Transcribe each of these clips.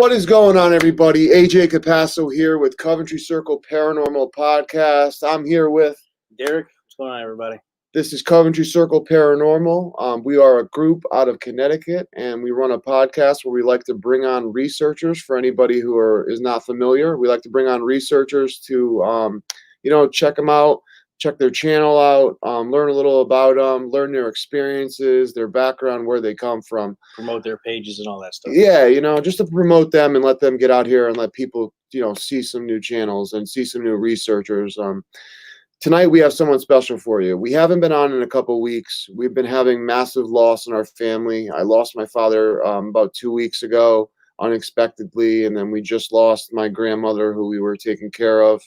What is going on, everybody? AJ Capasso here with Coventry Circle Paranormal Podcast. I'm here with Derek. What's going on, everybody? This is Coventry Circle Paranormal. We are a group out of Connecticut, and we run a podcast where we like to bring on researchers. For anybody who is not familiar, we like to bring on researchers to, check them out, check their channel out, learn a little about them, learn their experiences, their background, where they come from. Promote their pages and all that stuff. Yeah, just to promote them and let them get out here and let people, see some new channels and see some new researchers. Tonight we have someone special for you. We haven't been on in a couple weeks. We've been having massive loss in our family. I lost my father about 2 weeks ago unexpectedly, and then we just lost my grandmother who we were taking care of.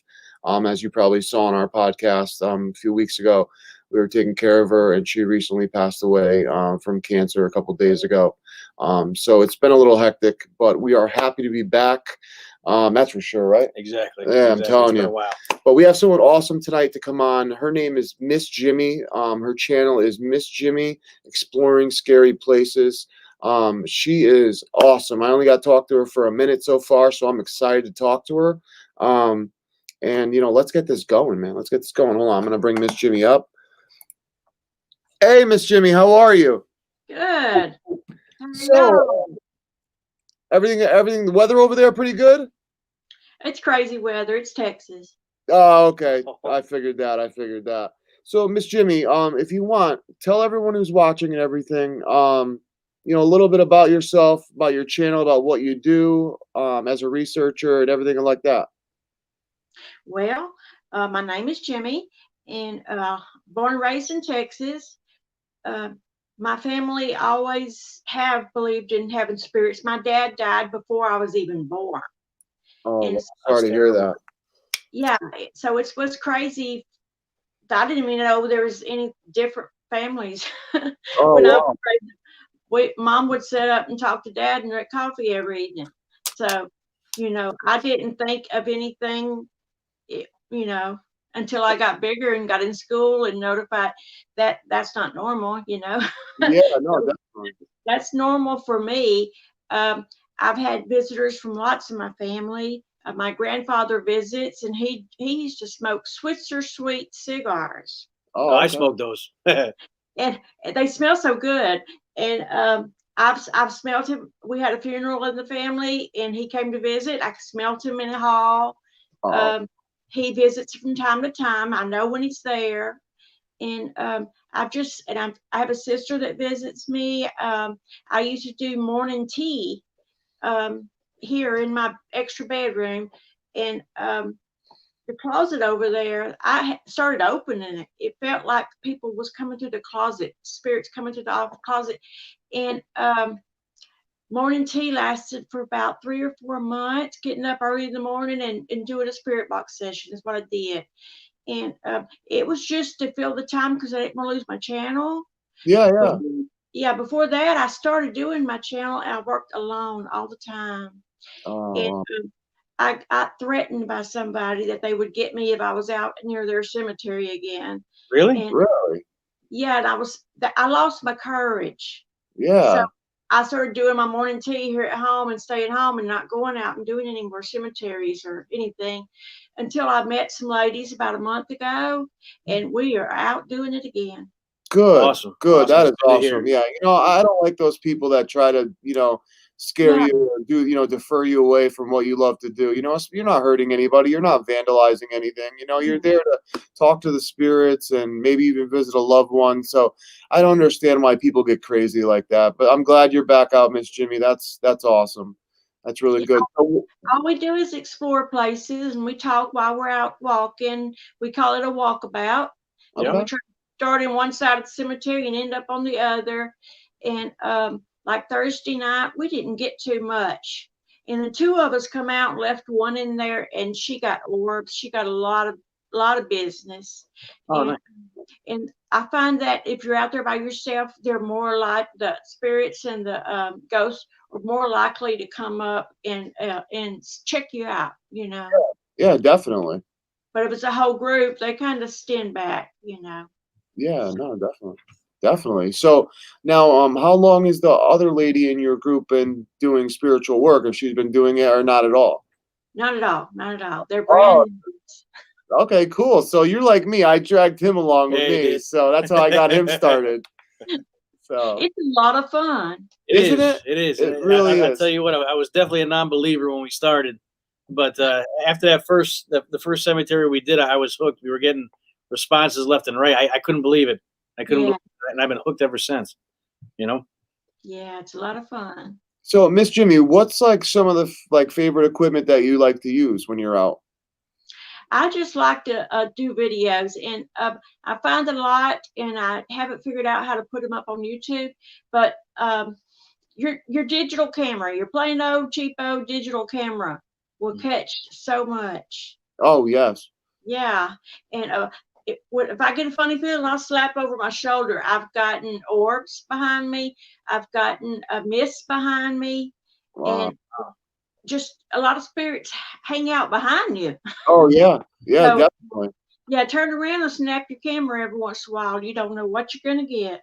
As you probably saw on our podcast a few weeks ago, we were taking care of her, and she recently passed away from cancer a couple days ago. So it's been a little hectic, but we are happy to be back. That's for sure, right? Exactly. Yeah, I'm telling you. Wow. But we have someone awesome tonight to come on. Her name is Miss Jimmie. Her channel is Miss Jimmie Exploring Scary Places. She is awesome. I only got to talk to her for a minute so far, so I'm excited to talk to her. And let's get this going, man. Let's get this going. Hold on, I'm gonna bring Miss Jimmie up. Hey, Miss Jimmie, how are you? Good. So, everything. The weather over there pretty good? It's crazy weather. It's Texas. Oh, okay. I figured that. So, Miss Jimmie, if you want, tell everyone who's watching and everything, a little bit about yourself, about your channel, about what you do, as a researcher and everything like that. Well, my name is Jimmie, and born and raised in Texas. My family always have believed in having spirits. My dad died before I was even born. Oh, sorry to hear that. Yeah, so it was crazy. I didn't even know there was any different families. Oh, wow. Mom would sit up and talk to Dad and drink coffee every evening. So, I didn't think of anything, until I got bigger and got in school and notified that that's not normal, Yeah, no, definitely. That's normal for me. I've had visitors from lots of my family. My grandfather visits, and he used to smoke Switzer Sweet cigars. Oh, okay. I smoked those. And they smell so good. And I've smelled him. We had a funeral in the family, and he came to visit. I smelled him in the hall. He visits from time to time. I know when he's there. And I have a sister that visits me. I used to do morning tea here in my extra bedroom, and the closet over there, I started opening it. It felt like people was coming through the closet, spirits coming through the closet. And morning tea lasted for about 3 or 4 months, getting up early in the morning and doing a spirit box session is what I did. And it was just to fill the time because I didn't want to lose my channel. Yeah. Before that, I started doing my channel, and I worked alone all the time. And I got threatened by somebody that they would get me if I was out near their cemetery again. Really? Really? Yeah, and I lost my courage. Yeah. So I started doing my morning tea here at home and staying home and not going out and doing any more cemeteries or anything until I met some ladies about a month ago, and we are out doing it again. Good. Awesome. Good. Awesome. That is awesome. Yeah. I don't like those people that try to, scare you or do, defer you away from what you love to do. You're not hurting anybody. You're not vandalizing anything. You're there to talk to the spirits and maybe even visit a loved one. So I don't understand why people get crazy like that. But I'm glad you're back out, Miss Jimmie. That's awesome. That's really good. All we do is explore places, and we talk while we're out walking. We call it a walkabout. Okay. We try to start in one side of the cemetery and end up on the other. And like Thursday night, we didn't get too much. And the two of us come out and left one in there, and she got orbs. She got a lot of business. Oh, nice. And I find that if you're out there by yourself, they're more like the spirits and the ghosts are more likely to come up and check you out, Yeah, definitely. But if it's a whole group, they kind of stand back, Yeah, no, definitely. Definitely. So now, how long is the other lady in your group been doing spiritual work? If she's been doing it or not at all? Not at all. Not at all. They're Oh, brand new. okay, cool. So you're like me. I dragged him along with Yeah, you me. did. So that's how I got him started. So It's a lot of fun. Isn't it? It is. It really I is. tell you what, I was definitely a non-believer when we started, but after that the first cemetery we did, I was hooked. We were getting responses left and right. I couldn't believe it. I couldn't Yeah. believe it, and I've been hooked ever since. You know. Yeah, it's a lot of fun. So Miss Jimmie, what's like some of the like favorite equipment that you like to use when you're out? I just like to do videos, and I find a lot, and I haven't figured out how to put them up on YouTube. But your digital camera, your plain old cheapo digital camera, will catch so much. Oh yes. Yeah, and if I get a funny feeling, I'll slap over my shoulder. I've gotten orbs behind me. I've gotten a mist behind me, Wow. and just a lot of spirits hang out behind you. Oh yeah. Yeah, So, definitely. yeah, turn around and snap your camera every once in a while. You don't know what you're gonna get.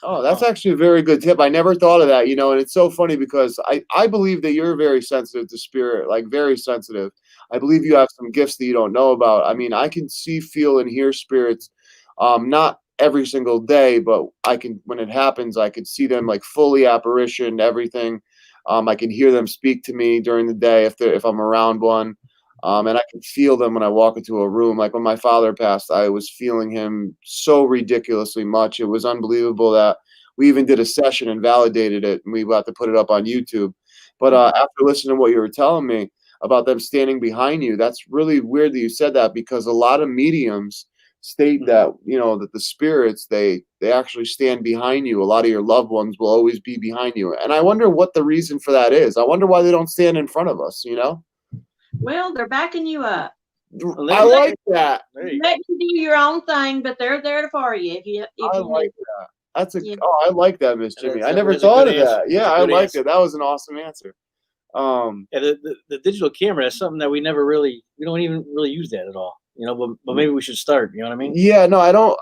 Oh, that's actually a very good tip. I never thought of that, and it's so funny because I believe that you're very sensitive to spirit, like very sensitive. I believe you have some gifts that you don't know about. I mean, I can see, feel, and hear spirits, not every single day, but I can when it happens, I can see them like fully apparition, everything. I can hear them speak to me during the day if I'm around one. And I can feel them when I walk into a room. Like when my father passed, I was feeling him so ridiculously much. It was unbelievable that we even did a session and validated it, and we got to put it up on YouTube. But after listening to what you were telling me about them standing behind you, that's really weird that you said that because a lot of mediums state that that the spirits they actually stand behind you. A lot of your loved ones will always be behind you, and I wonder what the reason for that is. I wonder why they don't stand in front of us. Well, they're backing you up. I like that. Let you do your own thing, but they're there for you if you I need. like that. That's Yeah. I like that, Miss Jimmie. I That's never a thought good of answer. that. Yeah, That's a I good liked answer. it. That was an awesome answer. Yeah, the digital camera is something that we don't even really use that at all. But maybe we should start. You know what I mean? Yeah, no, I don't.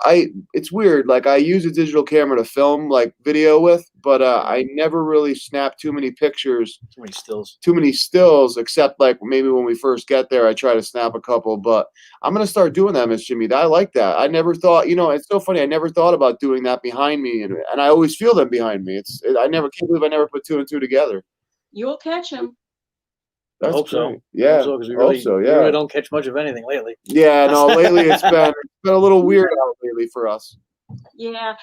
It's weird. Like I use a digital camera to film like video with, but I never really snap too many pictures, too many stills, except like maybe when we first get there, I try to snap a couple. But I'm gonna start doing that, Miss Jimmie. I like that. I never thought. It's so funny. I never thought about doing that behind me, and I always feel them behind me. I never can't believe I never put two and two together. You'll catch them. I That's hope so. great. Yeah, because we hope really, so. we Yeah. really don't catch much of anything lately. Yeah, no, lately it's been a little weird out lately for us. Yeah,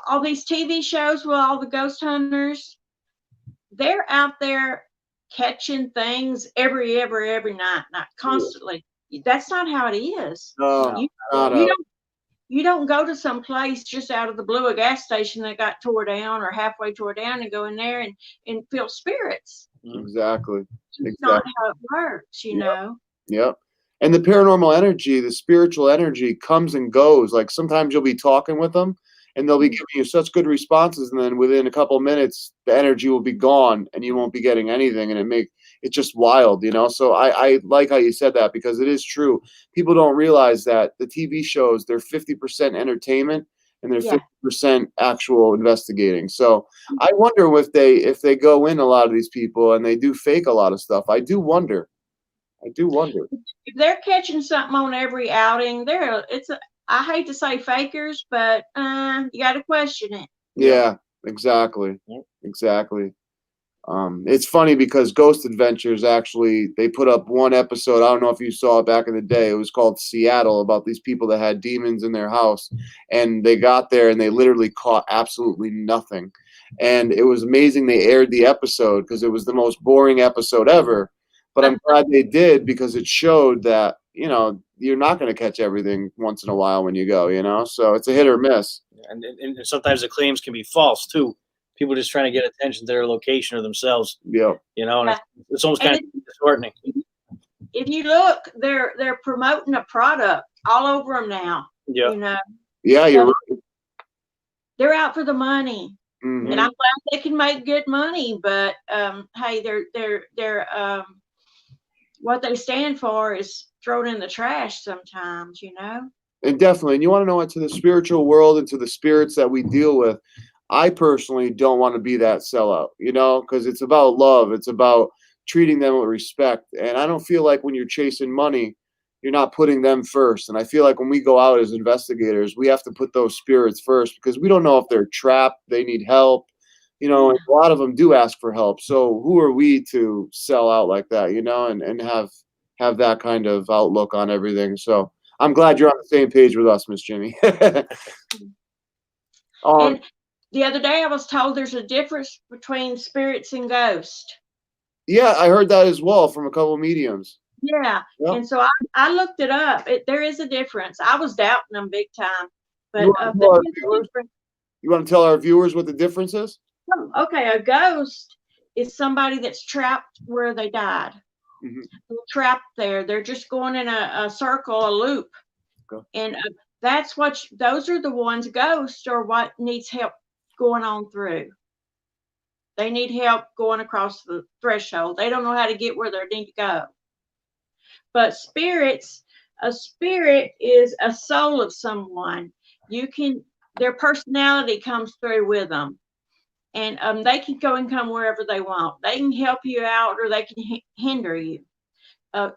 all these TV shows with all the ghost hunters. They're out there catching things every night, not constantly. That's not how it is. No, You not you up. don't you don't go to some place just out of the blue, a gas station that got tore down or halfway tore down, and go in there and feel spirits. Exactly. It's not Exactly. how it works, Yep. Yep. And the paranormal energy, the spiritual energy comes and goes. Like sometimes you'll be talking with them and they'll be giving you such good responses. And then within a couple of minutes, the energy will be gone and you won't be getting anything. And it's just wild. So I like how you said that because it is true. People don't realize that the TV shows, they're 50% entertainment and they're Yeah. 50% actual investigating. So I wonder if they go in a lot of these people and they do fake a lot of stuff. I do wonder. If they're catching something on every outing, I hate to say fakers, but you got to question it. Yeah, exactly. Yep. Exactly. It's funny because Ghost Adventures actually they put up one episode. I don't know if you saw it back in the day. It was called Seattle about these people that had demons in their house, and they got there and they literally caught absolutely nothing. And it was amazing they aired the episode because it was the most boring episode ever. But I'm glad they did because it showed that you're not going to catch everything once in a while when you go. So it's a hit or miss. And sometimes the claims can be false too. People just trying to get attention to their location or themselves. Yeah. And it's almost kind of disheartening. If you look, they're promoting a product all over them now. Yeah. Yeah, you're right. They're out for the money. Mhm. And I'm glad they can make good money, but hey, they're what they stand for is thrown in the trash sometimes. And definitely, and you want to know what, to the spiritual world and to the spirits that we deal with, I personally don't want to be that sellout, because it's about love. It's about treating them with respect. And I don't feel like when you're chasing money, you're not putting them first. And I feel like when we go out as investigators, we have to put those spirits first because we don't know if they're trapped, they need help, and a lot of them do ask for help. So who are we to sell out like that, and have that kind of outlook on everything. So I'm glad you're on the same page with us, Miss Jimmie. And the other day I was told there's a difference between spirits and ghosts. Yeah, I heard that as well from a couple of mediums. Yeah. Yep. And so I looked it up. There is a difference. I was doubting them big time. But You want to tell our viewers what the difference is? Okay, a ghost is somebody that's trapped where they died. Mm-hmm. They're trapped there. They're just going in a circle, a loop. Okay. And those are the ones, ghosts are what needs help going on through. They need help going across the threshold. They don't know how to get where they need to go. But a spirit is a soul of someone. Their personality comes through with them. And they can go and come wherever they want. They can help you out or they can hinder you.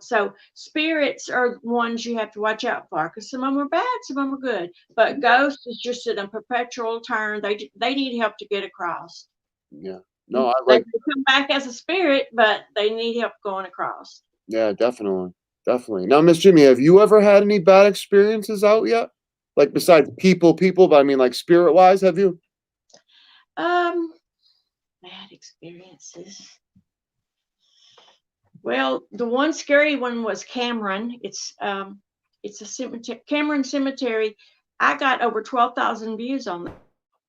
So spirits are ones you have to watch out for because some of them are bad, some of them are good. But ghosts is just in a perpetual turn. They need help to get across. Yeah. No, they can come back as a spirit, but they need help going across. Yeah, definitely. Definitely. Now, Miss Jimmie, have you ever had any bad experiences out yet? Like besides people, but I mean like spirit wise, have you? Bad experiences. Well, the one scary one was Cameron. It's a cemetery, Cameron Cemetery. I got over 12,000 views on that.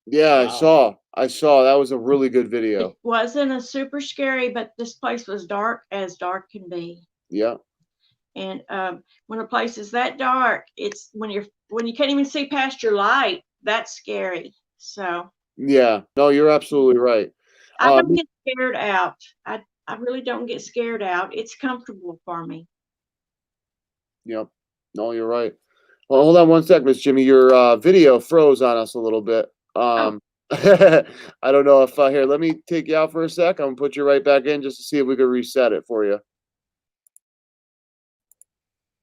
Yeah, wow. I saw. That was a really good video. It wasn't a super scary, but this place was dark as dark can be. Yeah. And when a place is that dark, it's when you can't even see past your light, that's scary. So. Yeah. No, you're absolutely right. I don't get scared out. I really don't get scared out. It's comfortable for me. Yep. No, you're right. Well, hold on one sec, Miss Jimmie. Your video froze on us a little bit. I don't know if here. Let me take you out for a sec. I'm gonna put you right back in just to see if we can reset it for you.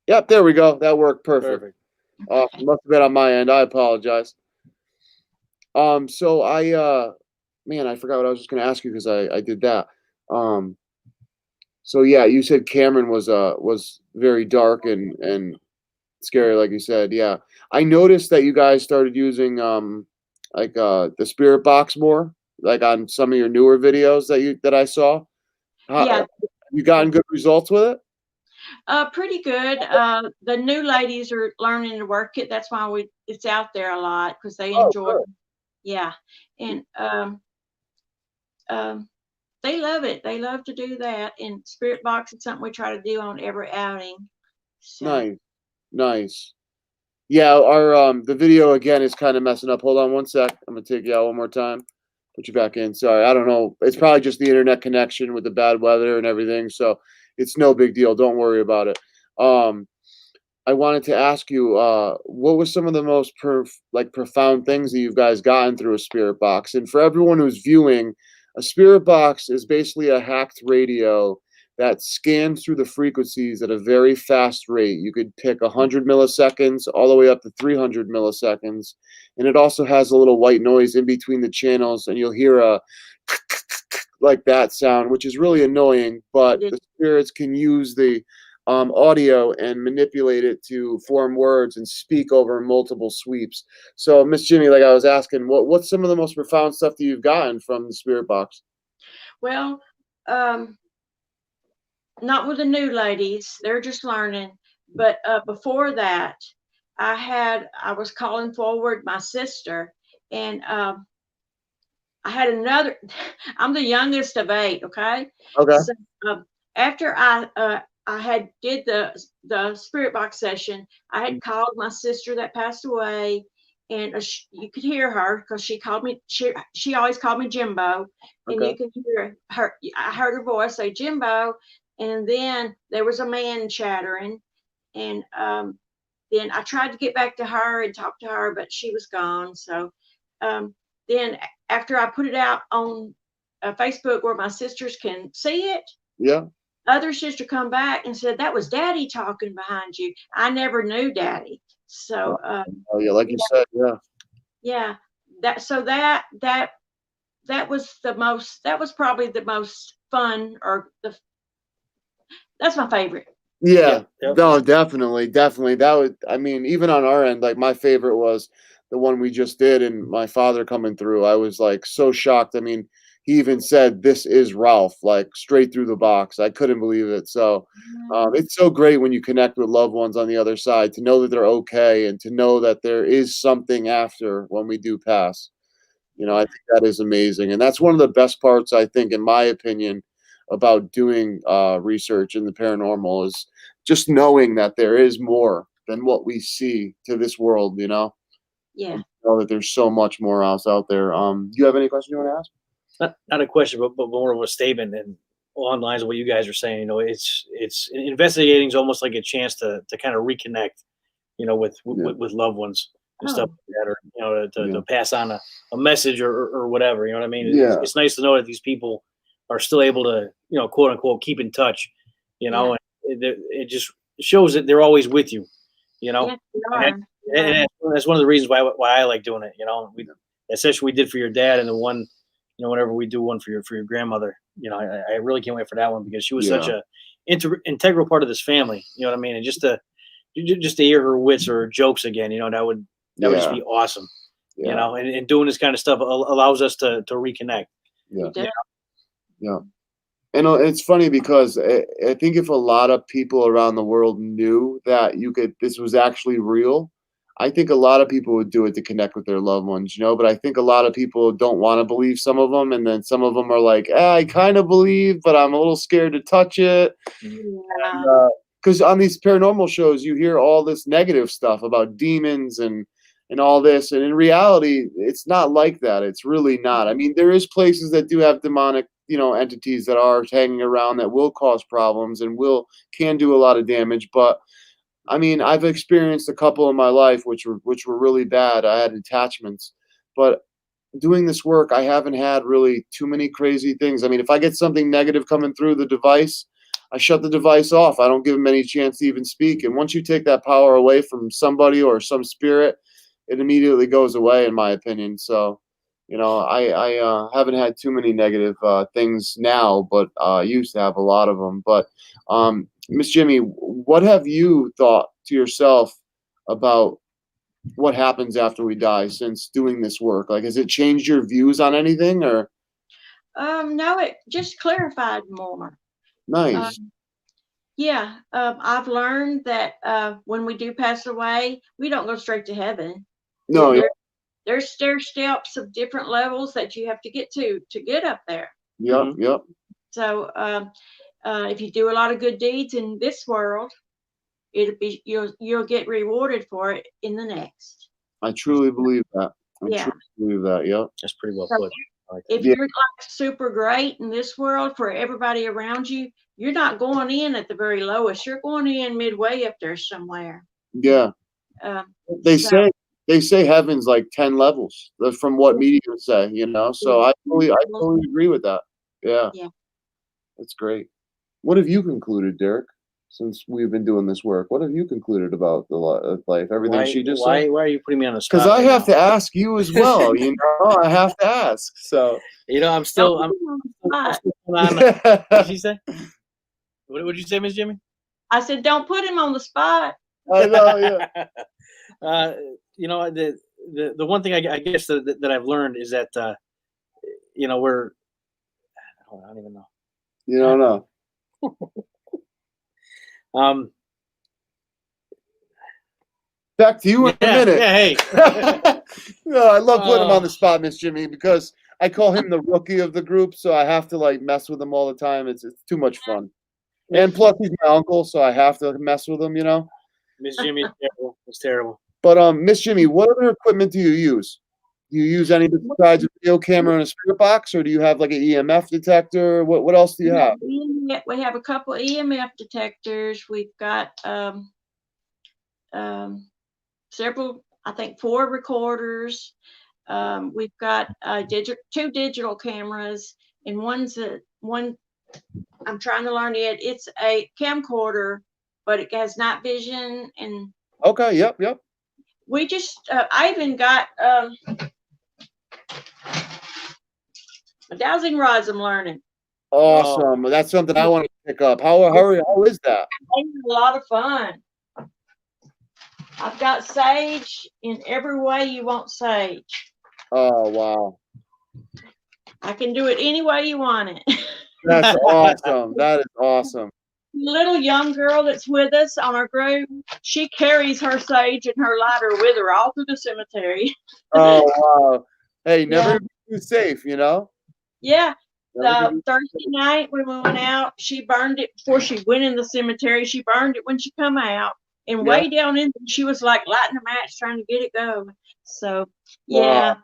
Yep, there we go. That worked perfect. Must have been on my end. I apologize. So I forgot what I was just gonna ask you because I did that. So yeah, you said Cameron was very dark and scary, like you said. Yeah, I noticed that you guys started using the spirit box more, like on some of your newer videos that I saw. Yeah, you gotten good results with it? Pretty good. The new ladies are learning to work it. That's why it's out there a lot because they enjoy it. Yeah, and they love it. They love to do that. And spirit box is something we try to do on every outing. So. Nice. Yeah, our the video again is kind of messing up. Hold on one sec. I'm gonna take you out one more time. Put you back in. Sorry, I don't know. It's probably just the internet connection with the bad weather and everything. So it's no big deal. Don't worry about it. I wanted to ask you, what was some of the most profound things that you guys gotten through a spirit box? And for everyone who's viewing, a spirit box is basically a hacked radio that scans through the frequencies at a very fast rate. You could pick 100 milliseconds all the way up to 300 milliseconds. And it also has a little white noise in between the channels, and you'll hear a like that sound, which is really annoying, but the spirits can use the audio and manipulate it to form words and speak over multiple sweeps. So, Miss Jimmie, like I was asking, what's some of the most profound stuff that you've gotten from the spirit box? Well, not with the new ladies. They're just learning. But before that, I was calling forward my sister, and I had another. I'm the youngest of 8. Okay. Okay. So after I had did the spirit box session, I had called my sister that passed away, and you could hear her because she called me. She always called me Jimbo, and you could hear her. I heard her voice say Jimbo, and then there was a man chattering, and then I tried to get back to her and talk to her, but she was gone. So then after I put it out on Facebook where my sisters can see it, Yeah. other sister come back and said, that was Daddy talking behind you. I never knew Daddy. So Oh yeah, like you said, yeah. yeah, that was probably the most fun, or that's my favorite. Yeah, Yep. no, definitely. That would, I mean, even on our end, like my favorite was the one we just did, and my father coming through. I was like so shocked. I mean, he even said, "This is Ralph," like straight through the box. I couldn't believe it. So, it's so great when you connect with loved ones on the other side, to know that they're okay, and to know that there is something after when we do pass. I think that is amazing, and that's one of the best parts, I think, in my opinion, about doing research in the paranormal, is just knowing that there is more than what we see to this world. Yeah. Know that there's so much more else out there. Do you have any questions you want to ask? Not a question, but more of a statement, and along the lines of what you guys are saying. It's investigating is almost like a chance to kind of reconnect, with loved ones and stuff like that, or to pass on a message or whatever. You know what I mean? Yeah. It's nice to know that these people are still able to, quote unquote, keep in touch. And it just shows that they're always with you. Yeah, And that's one of the reasons why I like doing it. Essentially, we did for your dad, and the one, whenever we do one for your grandmother, I really can't wait for that one, because she was such a integral part of this family. You know what I mean? And just to hear her wits or her jokes again, that would just be awesome. Yeah. And doing this kind of stuff allows us to reconnect. Yeah. Yeah. And it's funny because I think if a lot of people around the world knew that this was actually real, I think a lot of people would do it to connect with their loved ones, but I think a lot of people don't want to believe some of them. And then some of them are like, I kind of believe, but I'm a little scared to touch it. Yeah. Because on these paranormal shows, you hear all this negative stuff about demons and all this. And in reality, it's not like that. It's really not. I mean, there is places that do have demonic, entities that are hanging around that will cause problems and can do a lot of damage. But I mean, I've experienced a couple in my life which were really bad. I had attachments, but doing this work, I haven't had really too many crazy things. I mean, if I get something negative coming through the device, I shut the device off. I don't give them any chance to even speak. And once you take that power away from somebody or some spirit, it immediately goes away, in my opinion. So, I haven't had too many negative things now, but I used to have a lot of them. But Miss Jimmie, what have you thought to yourself about what happens after we die since doing this work? Like, has it changed your views on anything, or? No, it just clarified more. Nice. Yeah, I've learned that when we do pass away, we don't go straight to heaven. No. There's stair steps of different levels that you have to get to get up there. Yep. Yep. So if you do a lot of good deeds in this world, you'll get rewarded for it in the next. I truly believe that. Truly believe that. Yep. That's pretty well put. If you're like super great in this world for everybody around you, you're not going in at the very lowest. You're going in midway up there somewhere. Yeah. They say heaven's like 10 levels from what media say, So I totally agree with that. Yeah. Yeah. That's great. What have you concluded, Derek? Since we've been doing this work, what have you concluded about the life? Everything she just said? Why are you putting me on the spot? Because I have to ask you as well. I have to ask. So I'm still on. What did she say? What did you say, Miss Jimmie? I said, don't put him on the spot. I know. Yeah. The one thing I guess that I've learned is that we're. I don't even know. You don't know. Back to you in a minute. Yeah, hey. No, I love putting him on the spot, Miss Jimmie, because I call him the rookie of the group, so I have to mess with him all the time. It's too much fun. And plus, he's my uncle, so I have to mess with him. Miss Jimmie, it's terrible. But Miss Jimmie, what other equipment do you use? Do you use any besides a video camera and a spirit box, or do you have like an EMF detector? What else do you have? We have a couple EMF detectors. We've got several, I think 4 recorders. We've got two digital cameras, and one I'm trying to learn it. It's a camcorder, but it has night vision. And okay, yep. we just I even got dowsing rods I'm learning. Awesome. That's something I want to pick up. How is that? It's a lot of fun. I've got sage in every way you want sage. Oh, wow. I can do it any way you want it. That's awesome. That is awesome. The little young girl that's with us on our group, she carries her sage and her lighter with her all through the cemetery. Oh, wow. Hey, never be too safe, you know? Yeah. Thursday night when we went out, she burned it before she went in the cemetery. She burned it when she come out. And way down in, she was like lighting a match trying to get it going. So, yeah. Wow.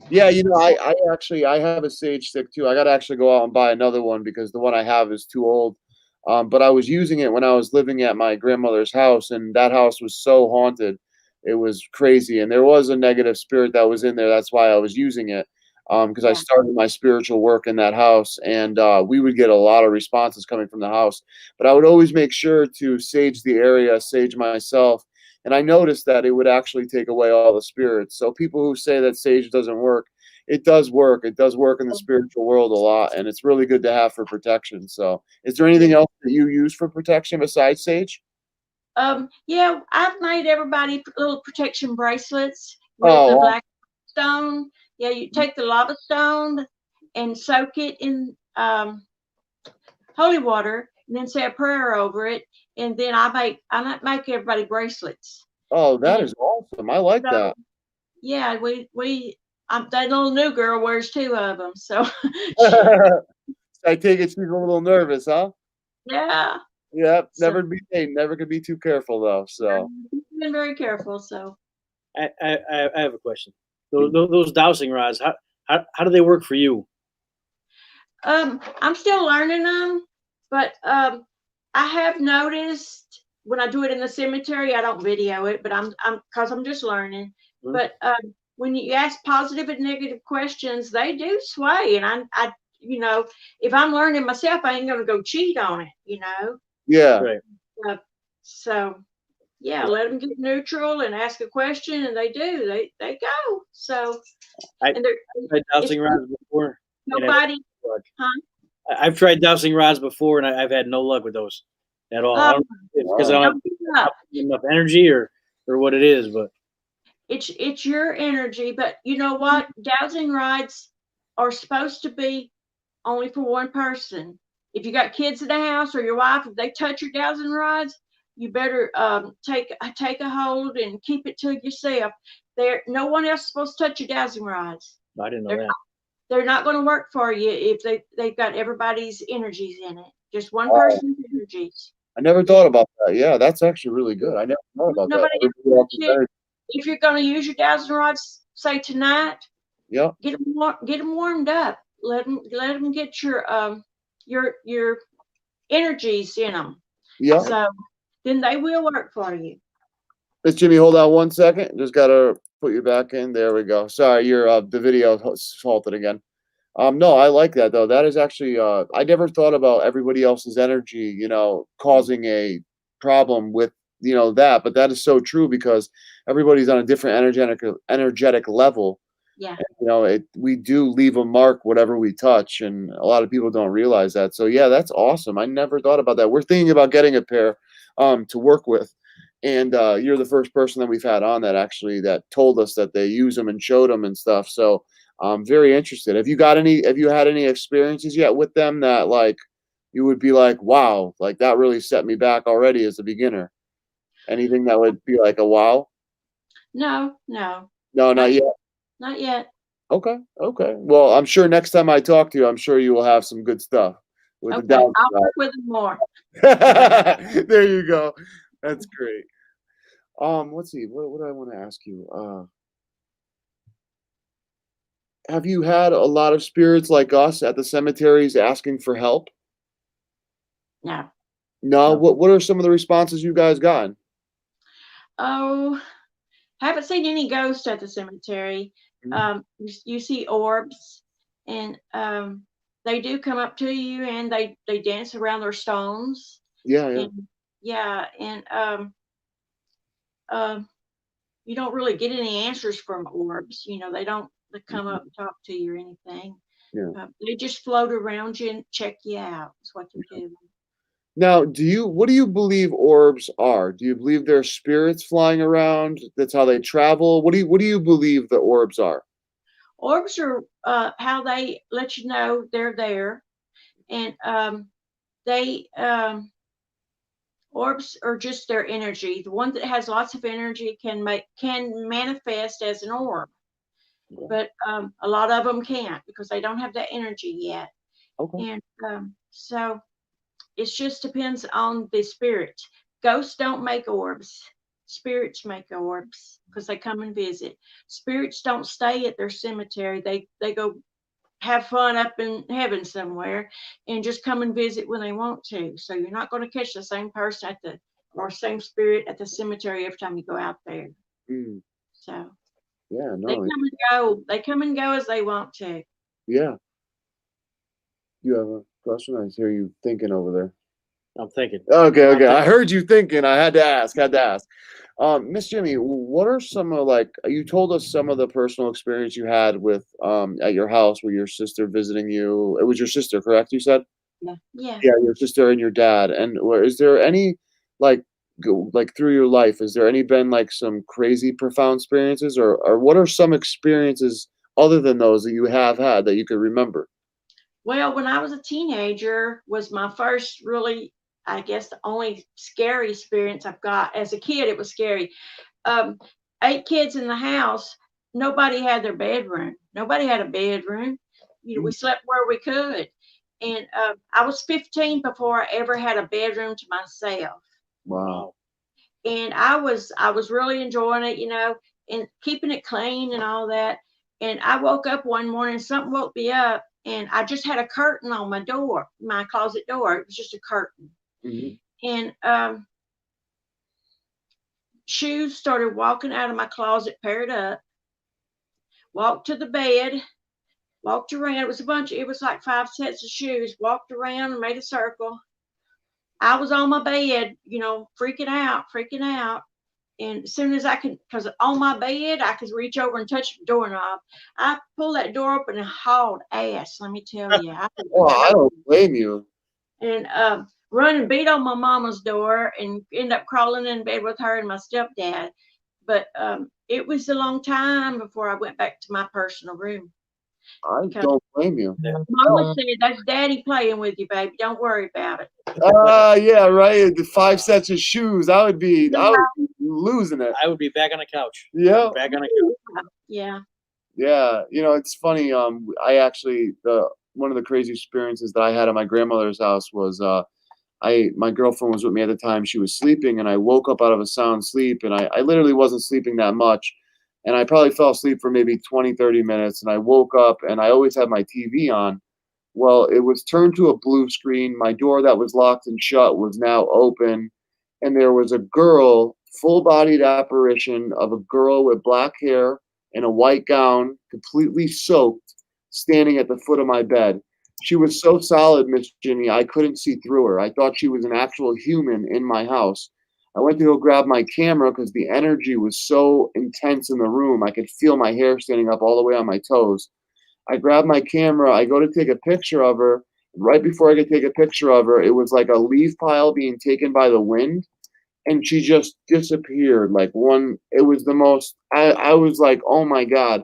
Yeah, you know, I have a sage stick too. I got to actually go out and buy another one because the one I have is too old. But I was using it when I was living at my grandmother's house, and that house was so haunted. It was crazy. And there was a negative spirit that was in there. That's why I was using it. Because I started my spiritual work in that house, and we would get a lot of responses coming from the house. But I would always make sure to sage the area, sage myself. And I noticed that it would actually take away all the spirits. So people who say that sage doesn't work, it does work. It does work in the spiritual world a lot, and it's really good to have for protection. So is there anything else that you use for protection besides sage? Yeah, I've made everybody little protection bracelets with the black stone. Yeah, you take the lava stone and soak it in holy water, and then say a prayer over it, and then I make everybody bracelets. Oh, that is awesome! I like that. Yeah, that little new girl wears 2 of them. So I take it she's a little nervous, huh? Yeah. Yep. Never could be too careful though. So been very careful. So I have a question. Those dowsing rods, how do they work for you? I'm still learning them, but I have noticed when I do it in the cemetery, I don't video it, but I'm just learning. Mm-hmm. But when you ask positive and negative questions, they do sway, and I you know, if I'm learning myself, I ain't gonna go cheat on it, you know. Yeah. Right. So. Yeah, let them get neutral and ask a question, and they do. They go. So, I've tried dowsing rods before. Nobody, I've tried dowsing rods before, and I've had no luck with those at all. I don't know if it's because I don't have enough energy or what it is, but it's your energy. But you know what? Dowsing rods are supposed to be only for one person. If you got kids in the house or your wife, if they touch your dowsing rods, you better take a hold and keep it to yourself. No one else is supposed to touch your dowsing rods. I didn't know that. They're not going to work for you if they've got everybody's energies in it. Just one person's energies. I never thought about that. Yeah, that's actually really good. I never thought about that. If you're going to use your dowsing rods, say tonight, get them warmed up. Let them get your energies in them. Yeah. So then they will work for you. Miss Jimmie, hold on 1 second. Just gotta put you back in. There we go. Sorry, the video halted again. No, I like that though. That is actually I never thought about everybody else's energy, you know, causing a problem with, you know, that, but that is so true because everybody's on a different energetic level. Yeah. And, you know, we do leave a mark whatever we touch, and a lot of people don't realize that. So yeah, that's awesome. I never thought about that. We're thinking about getting a pair to work with, and you're the first person that we've had on that actually that told us that they use them and showed them and stuff. So I'm very interested. Have you had any experiences yet with them that like you would be like, wow, like that really set me back already as a beginner? Anything that would be like a wow? No, not yet. Not yet. Okay. Well, I'm sure next time I talk to you, I'm sure you will have some good stuff. I'll work with them more. There you go. That's great. Let's see. What do I want to ask you? Have you had a lot of spirits like us at the cemeteries asking for help? No. No. What are some of the responses you guys gotten? Oh, haven't seen any ghosts at the cemetery. You see orbs, and they do come up to you, and they dance around their stones. Yeah, yeah. And yeah, and you don't really get any answers from orbs. They don't come up and talk to you or anything. Yeah. They just float around you and check you out. That's what they're doing. Now, what do you believe orbs are? Do you believe they're spirits flying around? That's how they travel? What do you believe the orbs are? Orbs are how they let you know they're there, and they orbs are just their energy. The one that has lots of energy can manifest as an orb, but a lot of them can't because they don't have that energy yet. Okay. And so it just depends on the spirit. Ghosts don't make orbs. Spirits make orbs because they come and visit. Spirits don't stay at their cemetery. They go have fun up in heaven somewhere and just come and visit when they want to. So you're not going to catch the same person or same spirit at the cemetery every time you go out there. Mm. So yeah, no. they come and go. They come and go as they want to. Yeah. You have a question? I hear you thinking over there. I'm thinking. Okay. I heard you thinking. I had to ask. Miss Jimmie, what are some of you told us some of the personal experience you had with at your house with your sister visiting you. It was your sister, correct? You said? Yeah. Yeah, your sister and your dad. And is there any through your life, has there any been some crazy profound experiences or what are some experiences other than those that you have had that you could remember? Well, when I was a teenager was my first really, I guess, the only scary experience I've got. As a kid, it was scary. 8 kids in the house, nobody had their bedroom. Nobody had a bedroom. We slept where we could. And I was 15 before I ever had a bedroom to myself. Wow. And I was really enjoying it, and keeping it clean and all that. And I woke up one morning, something woke me up, and I just had a curtain on my door, my closet door. It was just a curtain. And shoes started walking out of my closet, paired up, walked to the bed, walked around. It was like 5 sets of shoes, walked around and made a circle. I was on my bed, freaking out. And as soon as I could, because on my bed, I could reach over and touch the doorknob. I pulled that door open and hauled ass, let me tell you. I don't blame you. And run and beat on my mama's door and end up crawling in bed with her and my stepdad. But it was a long time before I went back to my personal room. I don't blame you. Mama said, "That's Daddy playing with you, baby. Don't worry about it." Yeah, right. The 5 sets of shoes. I would be losing it. I would be back on the couch. Yeah. Back on the couch. Yeah. Yeah. It's funny. I actually one of the crazy experiences that I had at my grandmother's house was my girlfriend was with me at the time. She was sleeping, and I woke up out of a sound sleep, and I literally wasn't sleeping that much. And I probably fell asleep for maybe 20, 30 minutes. And I woke up, and I always had my TV on. Well, it was turned to a blue screen. My door that was locked and shut was now open. And there was a girl, full-bodied apparition of a girl with black hair in a white gown, completely soaked, standing at the foot of my bed. She was so solid, Miss Jimmie, I couldn't see through her. I thought she was an actual human in my house. I went to go grab my camera because the energy was so intense in the room. I could feel my hair standing up all the way on my toes. I grabbed my camera. I go to take a picture of her. Right before I could take a picture of her, it was like a leaf pile being taken by the wind. And she just disappeared. It was the most, I was like, oh my God.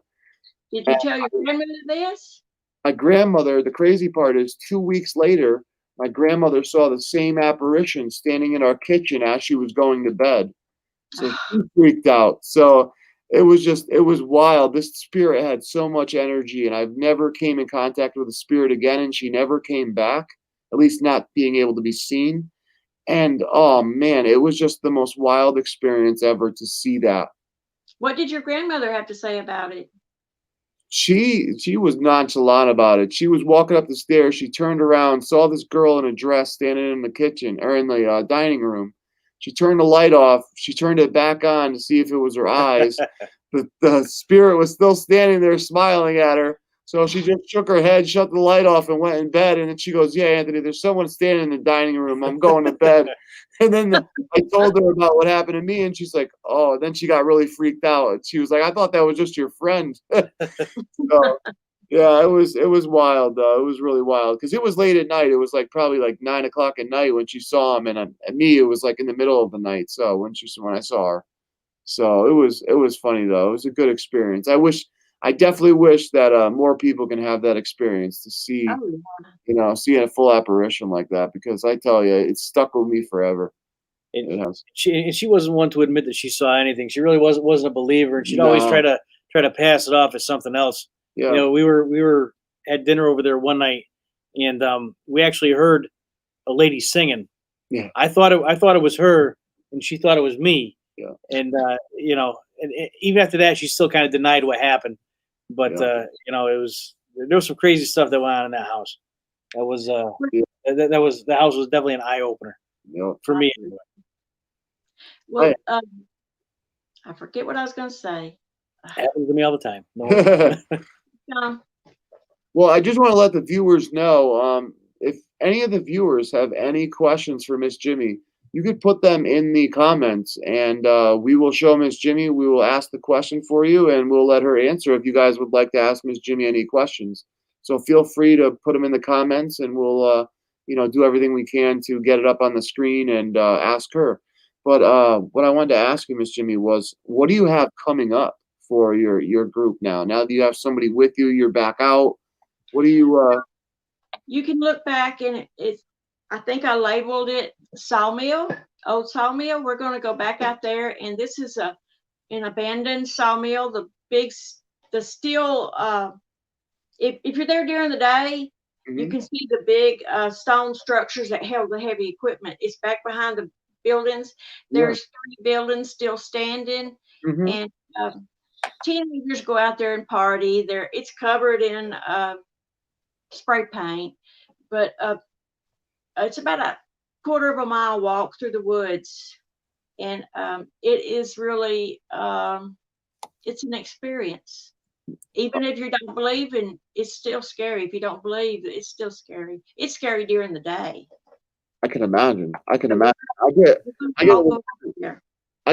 Did you tell your grandmother this? My grandmother, the crazy part is 2 weeks later, my grandmother saw the same apparition standing in our kitchen as she was going to bed. So she freaked out. So it was wild. This spirit had so much energy, and I've never came in contact with the spirit again, and she never came back, at least not being able to be seen. And oh man, it was just the most wild experience ever to see that. What did your grandmother have to say about it? She was nonchalant about it. She was walking up the stairs. She turned around, saw this girl in a dress standing in the kitchen or in the dining room. She turned the light off. She turned it back on to see if it was her eyes. The spirit was still standing there smiling at her. So she just shook her head, shut the light off, and went in bed. And then she goes, "Yeah, Anthony, there's someone standing in the dining room. I'm going to bed." And then I told her about what happened to me, and she's like, "Oh." Then she got really freaked out. She was like, "I thought that was just your friend." So, yeah, it was wild, though. It was really wild because it was late at night. It was like probably like 9 o'clock at night when she saw him, and at me, it was like in the middle of the night. So when I saw her, so it was funny though. It was a good experience. I definitely wish that more people can have that experience to see, see a full apparition like that, because I tell you, it stuck with me forever. It has. She wasn't one to admit that she saw anything. She really wasn't a believer, and she'd always try to pass it off as something else. Yeah. You know, we were at dinner over there one night, and we actually heard a lady singing. Yeah. I thought it was her, and she thought it was me. Yeah. And and even after that, she still kind of denied what happened. But there was some crazy stuff that went on in that house. That was the house was definitely an eye opener for me. Anyway. Well, I forget what I was going to say. Happens to me all the time. No. Well, I just want to let the viewers know, if any of the viewers have any questions for Miss Jimmie, you could put them in the comments, and we will show Miss Jimmie. We will ask the question for you, and we'll let her answer if you guys would like to ask Miss Jimmie any questions. So feel free to put them in the comments, and we'll do everything we can to get it up on the screen and ask her. But what I wanted to ask you, Miss Jimmie, was what do you have coming up for your group now? Now that you have somebody with you, you're back out. What do you? You can look back, and I think I labeled it Sawmill, Old Sawmill. We're going to go back out there, and this is an abandoned sawmill. The steel. If you're there during the day, you can see the big stone structures that held the heavy equipment. It's back behind the buildings. There's 3 buildings still standing, and teenagers go out there and party. It's covered in spray paint, but it's about a quarter of a mile walk through the woods, and it is really it's an experience. Even if you don't believe in, it's still scary. If you don't believe, it's still scary. It's scary during the day. I can imagine. I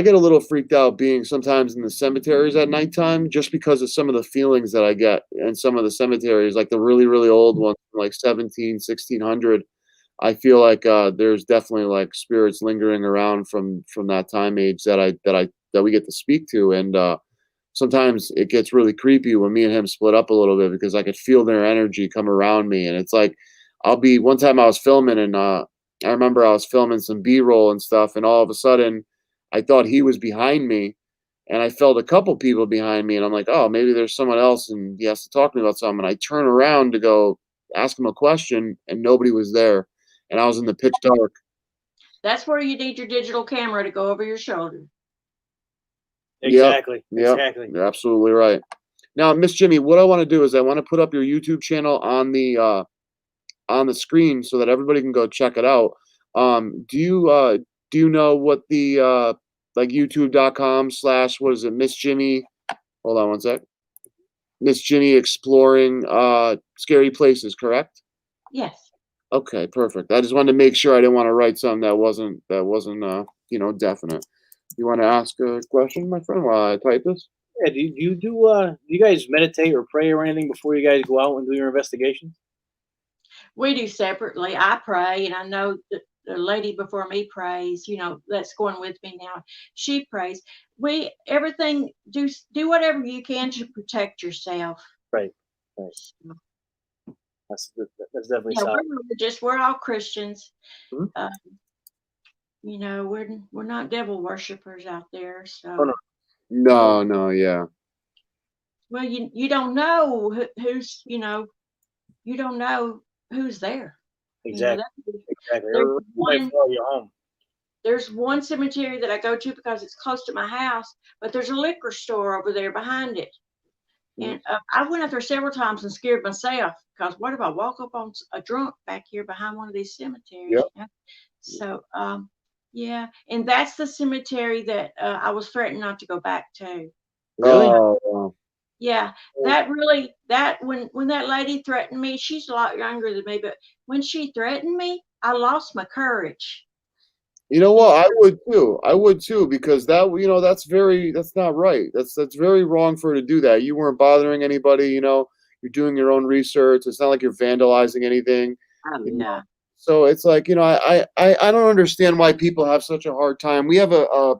get a little freaked out being sometimes in the cemeteries at nighttime, just because of some of the feelings that I get in some of the cemeteries, like the really, really old ones, like 1600. I feel like there's definitely like spirits lingering around from that time age that we get to speak to, and sometimes it gets really creepy when me and him split up a little bit, because I could feel their energy come around me, and it's like one time I was filming, and I remember I was filming some B-roll and stuff, and all of a sudden I thought he was behind me, and I felt a couple people behind me, and I'm like, oh, maybe there's someone else and he has to talk to me about something. And I turn around to go ask him a question, and nobody was there, and I was in the pitch dark. That's where you need your digital camera to go over your shoulder. Exactly. Yep. Exactly. You're absolutely right. Now, Miss Jimmie, what I want to do is I want to put up your YouTube channel on the screen so that everybody can go check it out. Do you know what the like youtube.com/ what is it, Miss Jimmie? Hold on one sec. Miss Jimmie Exploring Scary Places, correct? Yes. Okay, perfect. I just wanted to make sure I didn't want to write something that wasn't definite. You want to ask a question, my friend, while I type this? Yeah. Do you guys meditate or pray or anything before you guys go out and do your investigations? We do separately. I pray, and I know that the lady before me prays, that's going with me now. She prays. Do whatever you can to protect yourself. Right. So, that's definitely solid. We're religious. We're all Christians. Mm-hmm. We're not devil worshippers out there. So. Oh, no, yeah. Well, you don't know who's you don't know who's there. Exactly. Exactly. There's one cemetery that I go to because it's close to my house, but there's a liquor store over there behind it. And I went out there several times and scared myself, because what if I walk up on a drunk back here behind one of these cemeteries? Yep. So Yeah, and that's the cemetery that I was threatened not to go back to. Really? Oh, Yeah, that when that lady threatened me, she's a lot younger than me, but when she threatened me, I lost my courage. you know And what? I would too. I would too, because that's not right. That's very wrong for her to do that. You weren't bothering anybody. You're doing your own research. It's not like you're vandalizing anything. You know? no. So it's like, I don't understand why people have such a hard time. We have a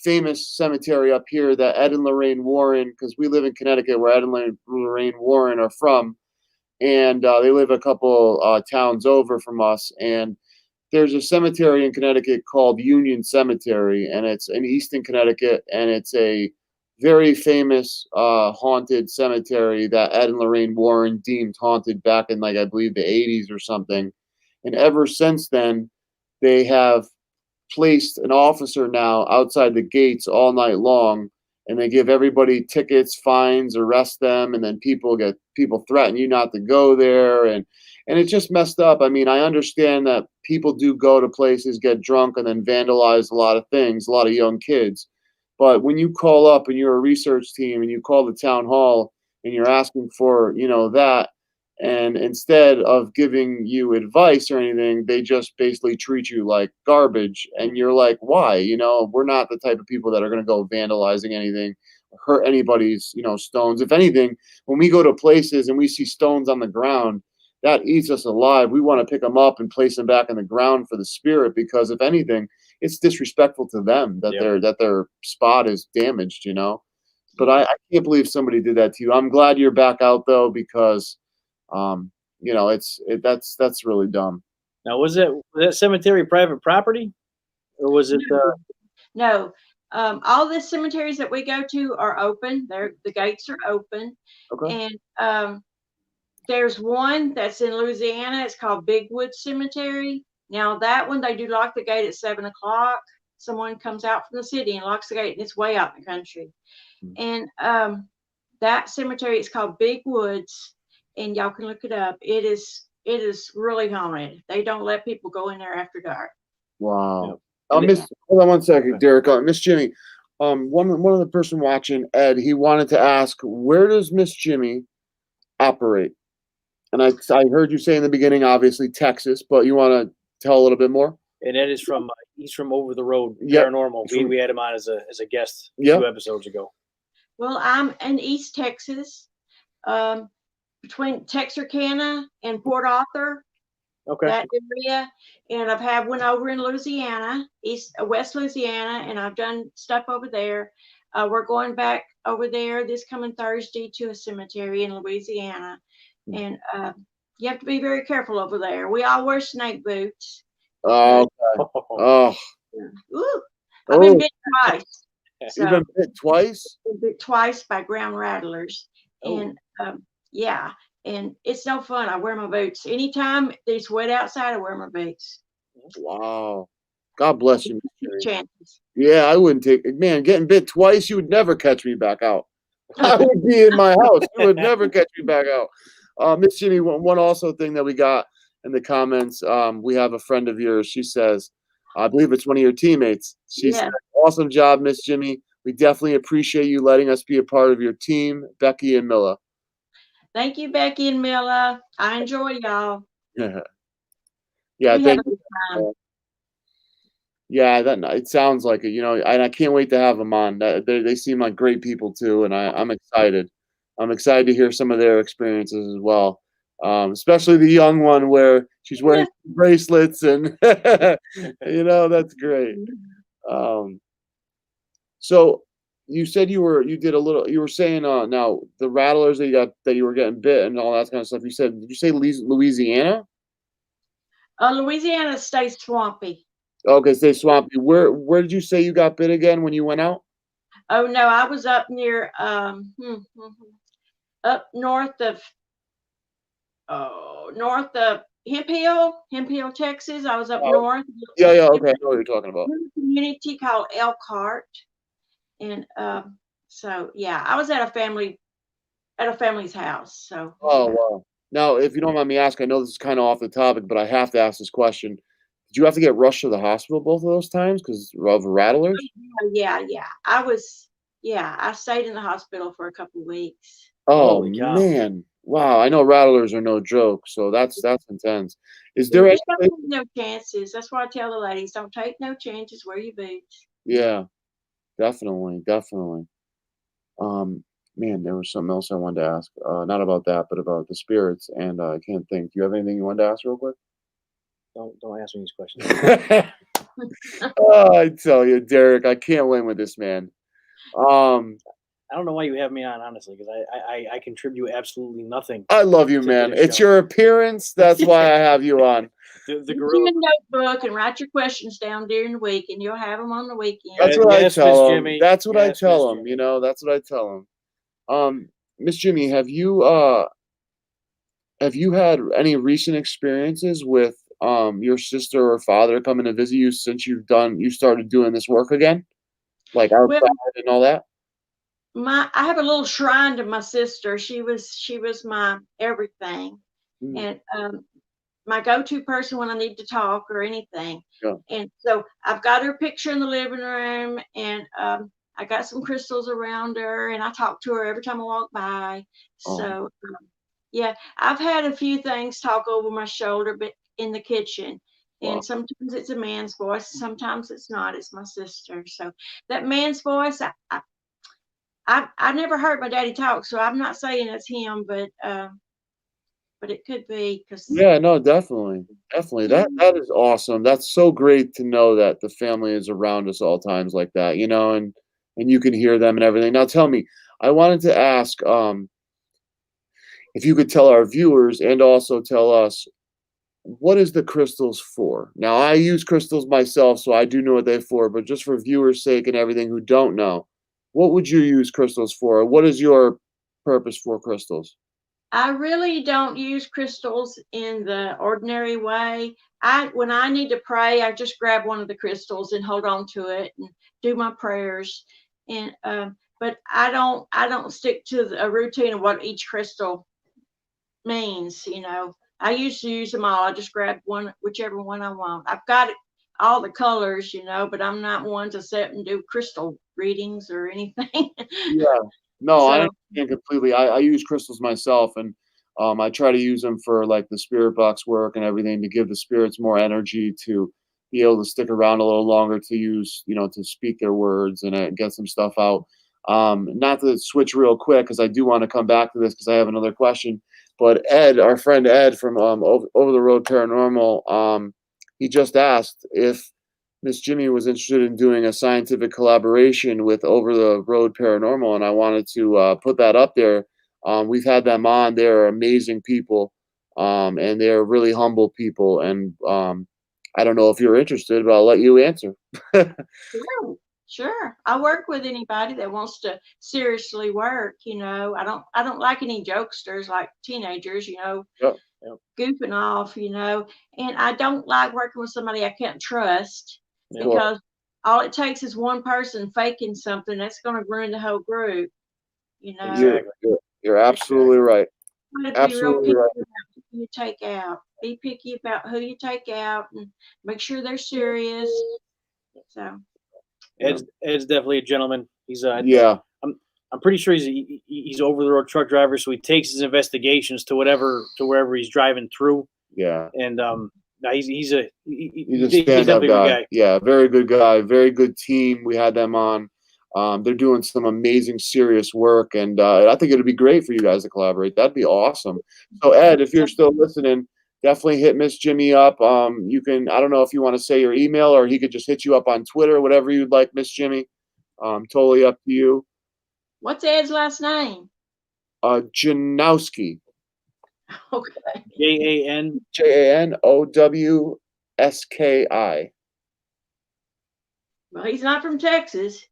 famous cemetery up here that Ed and Lorraine Warren, because we live in Connecticut, where Ed and Lorraine Warren are from, and they live a couple towns over from us. And there's a cemetery in Connecticut called Union Cemetery, and it's in Easton, Connecticut, and it's a very famous haunted cemetery that Ed and Lorraine Warren deemed haunted back in, like, I believe, the 80s or something. And ever since then, they have placed an officer now outside the gates all night long, and they give everybody tickets, fines, arrest them, and then people threaten you not to go there, and it's just messed up. I mean, I understand that people do go to places, get drunk, and then vandalize a lot of things, a lot of young kids. But when you call up and you're a research team and you call the town hall and you're asking for, that, and instead of giving you advice or anything, they just basically treat you like garbage. And you're like, why? We're not the type of people that are going to go vandalizing anything, hurt anybody's, stones. If anything, when we go to places and we see stones on the ground, that eats us alive. We want to pick them up and place them back in the ground for the spirit, because if anything, it's disrespectful to them that their spot is damaged. But I can't believe somebody did that to you. I'm glad you're back out though, because that's really dumb. Now, was that cemetery private property, or was it? No, all the cemeteries that we go to are open. The gates are open, Okay. and there's one that's in Louisiana. It's called Bigwood Cemetery. Now that one, they do lock the gate at 7 o'clock. Someone comes out from the city and locks the gate, and it's way out in the country. And that cemetery is called Big Woods, and y'all can look it up. It is really haunted. They don't let people go in there after dark. Wow. Hold on one second, Derek. Miss Jimmie. One of the person watching, Ed, he wanted to ask, where does Miss Jimmie operate? And I heard you say in the beginning, obviously Texas, but you want to tell a little bit more? And Ed is he's from over the road, Yep. Paranormal. We had him on as a guest Yep. 2 episodes ago. Well, I'm in East Texas, between Texarkana and Port Arthur, Okay. that area. And I've had one over in Louisiana, West Louisiana, and I've done stuff over there. We're going back over there this coming Thursday to a cemetery in Louisiana. And you have to be very careful over there. We all wear snake boots. Oh, okay. Oh. Ooh, I've been bit twice. You've been bit twice? Been bit twice by ground rattlers. Oh. And yeah, and it's no fun. I wear my boots. Anytime it's wet outside, I wear my boots. Wow. God bless you. Chances. Yeah, I wouldn't take it. Man, getting bit twice, you would never catch me back out. I would be in my house. You would never catch me back out. Miss Jimmie, one also thing that we got in the comments, we have a friend of yours. She says, I believe it's one of your teammates. She said, awesome job, Miss Jimmie. We definitely appreciate you letting us be a part of your team, Becky and Milla. Thank you, Becky and Milla. I enjoy y'all. Yeah, thank you. Yeah, it sounds like it, and I can't wait to have them on. They seem like great people too, and I'm excited. I'm excited to hear some of their experiences as well, especially the young one where she's wearing bracelets, and that's great. So you said you were saying now the rattlers that you were getting bit and all that kind of stuff. Did you say Louisiana? Louisiana stays swampy. Okay, stay swampy. Where did you say you got bit again when you went out? Oh no, I was up near up north of Hemp Hill, Texas. I was up north. Yeah, okay, I know what you're talking about. A community called Elkhart. And so yeah, I was at a family's house. So oh wow. Now, if you don't mind me asking, I know this is kind of off the topic, but I have to ask this question. Did you have to get rushed to the hospital both of those times because of rattlers? Yeah. I stayed in the hospital for a couple of weeks. Oh Holy cow. man. Wow. I know rattlers are no joke, so that's intense. Is there Just any don't take no chances. That's why I tell the ladies, don't take no chances. Wear your boots. Yeah, definitely, definitely. Man, there was something else I wanted to ask. Not about that, but about the spirits, and I can't think. Do you have anything you wanted to ask real quick? Don't ask me these questions. Oh, I tell you, Derek, I can't win with this man. I don't know why you have me on, honestly, because I contribute absolutely nothing. I love you, To man. this It's show. your appearance. That's why I have you on. The Get gorilla. your notebook and write your questions down during the week, and you'll have them on the weekend. That's what I Yes, tell Miss him. Jimmie. That's what I Yes, tell Miss him. Jimmie. That's what I tell him. Miss Jimmie, have you had any recent experiences with your sister or father coming to visit you since you started doing this work again? Like outside Well, and all that? I have a little shrine to my sister. She was my everything, Mm, and my go-to person when I need to talk or anything. yeah. And so I've got her picture in the living room, and I got some crystals around her, and I talk to her every time I walk by. Oh, So yeah, I've had a few things talk over my shoulder, but in the kitchen. wow. And sometimes it's a man's voice, sometimes it's not. It's my sister. So that man's voice, I never heard my daddy talk, so I'm not saying it's him, but it could be because Yeah, no, definitely. Definitely. That is awesome. That's so great to know that the family is around us all times like that, and you can hear them and everything. Now tell me, I wanted to ask, if you could tell our viewers and also tell us, what is the crystals for? Now, I use crystals myself, so I do know what they're for, but just for viewers' sake and everything who don't know, what would you use crystals for? What is your purpose for crystals? I really don't use crystals in the ordinary way. When I need to pray, I just grab one of the crystals and hold on to it and do my prayers. And but I don't stick to a routine of what each crystal means. I used to use them all. I just grab one, whichever one I want. I've got all the colors, but I'm not one to sit and do crystal readings or anything. Yeah. No, I So understand completely. I use crystals myself, and I try to use them for like the spirit box work and everything to give the spirits more energy to be able to stick around a little longer to use, to speak their words and get some stuff out. Not to switch real quick because I do want to come back to this because I have another question. But Ed, our friend Ed from Over the Road Paranormal, he just asked if Miss Jimmie was interested in doing a scientific collaboration with Over the Road Paranormal, and I wanted to put that up there. We've had them on; they're amazing people, and they're really humble people. And I don't know if you're interested, but I'll let you answer. sure. I work with anybody that wants to seriously work. I don't like any jokesters like teenagers. Yeah, Goofing off. And I don't like working with somebody I can't trust Yeah. because all it takes is one person faking something that's going to ruin the whole group. you're, Exactly. you're absolutely right. You have to be real Absolutely picky right. about who you take out. Be picky about who you take out and make sure they're serious. So Ed's definitely a gentleman. He's Yeah, I'm pretty sure he's over the road truck driver, so he takes his investigations to wherever he's driving through. yeah. And no, he's a He's a he's stand-up definitely a good guy. guy. Yeah, very good guy. Very good team. We had them on. They're doing some amazing, serious work, and I think it'd be great for you guys to collaborate. That'd be awesome. So, Ed, if you're still listening, definitely hit Miss Jimmie up. You can. I don't know if you want to say your email, or he could just hit you up on Twitter, whatever you'd like, Miss Jimmie. Totally up to you. what's Ed's last name? Janowski. Okay. JAN. Janowski. Well, he's not from Texas.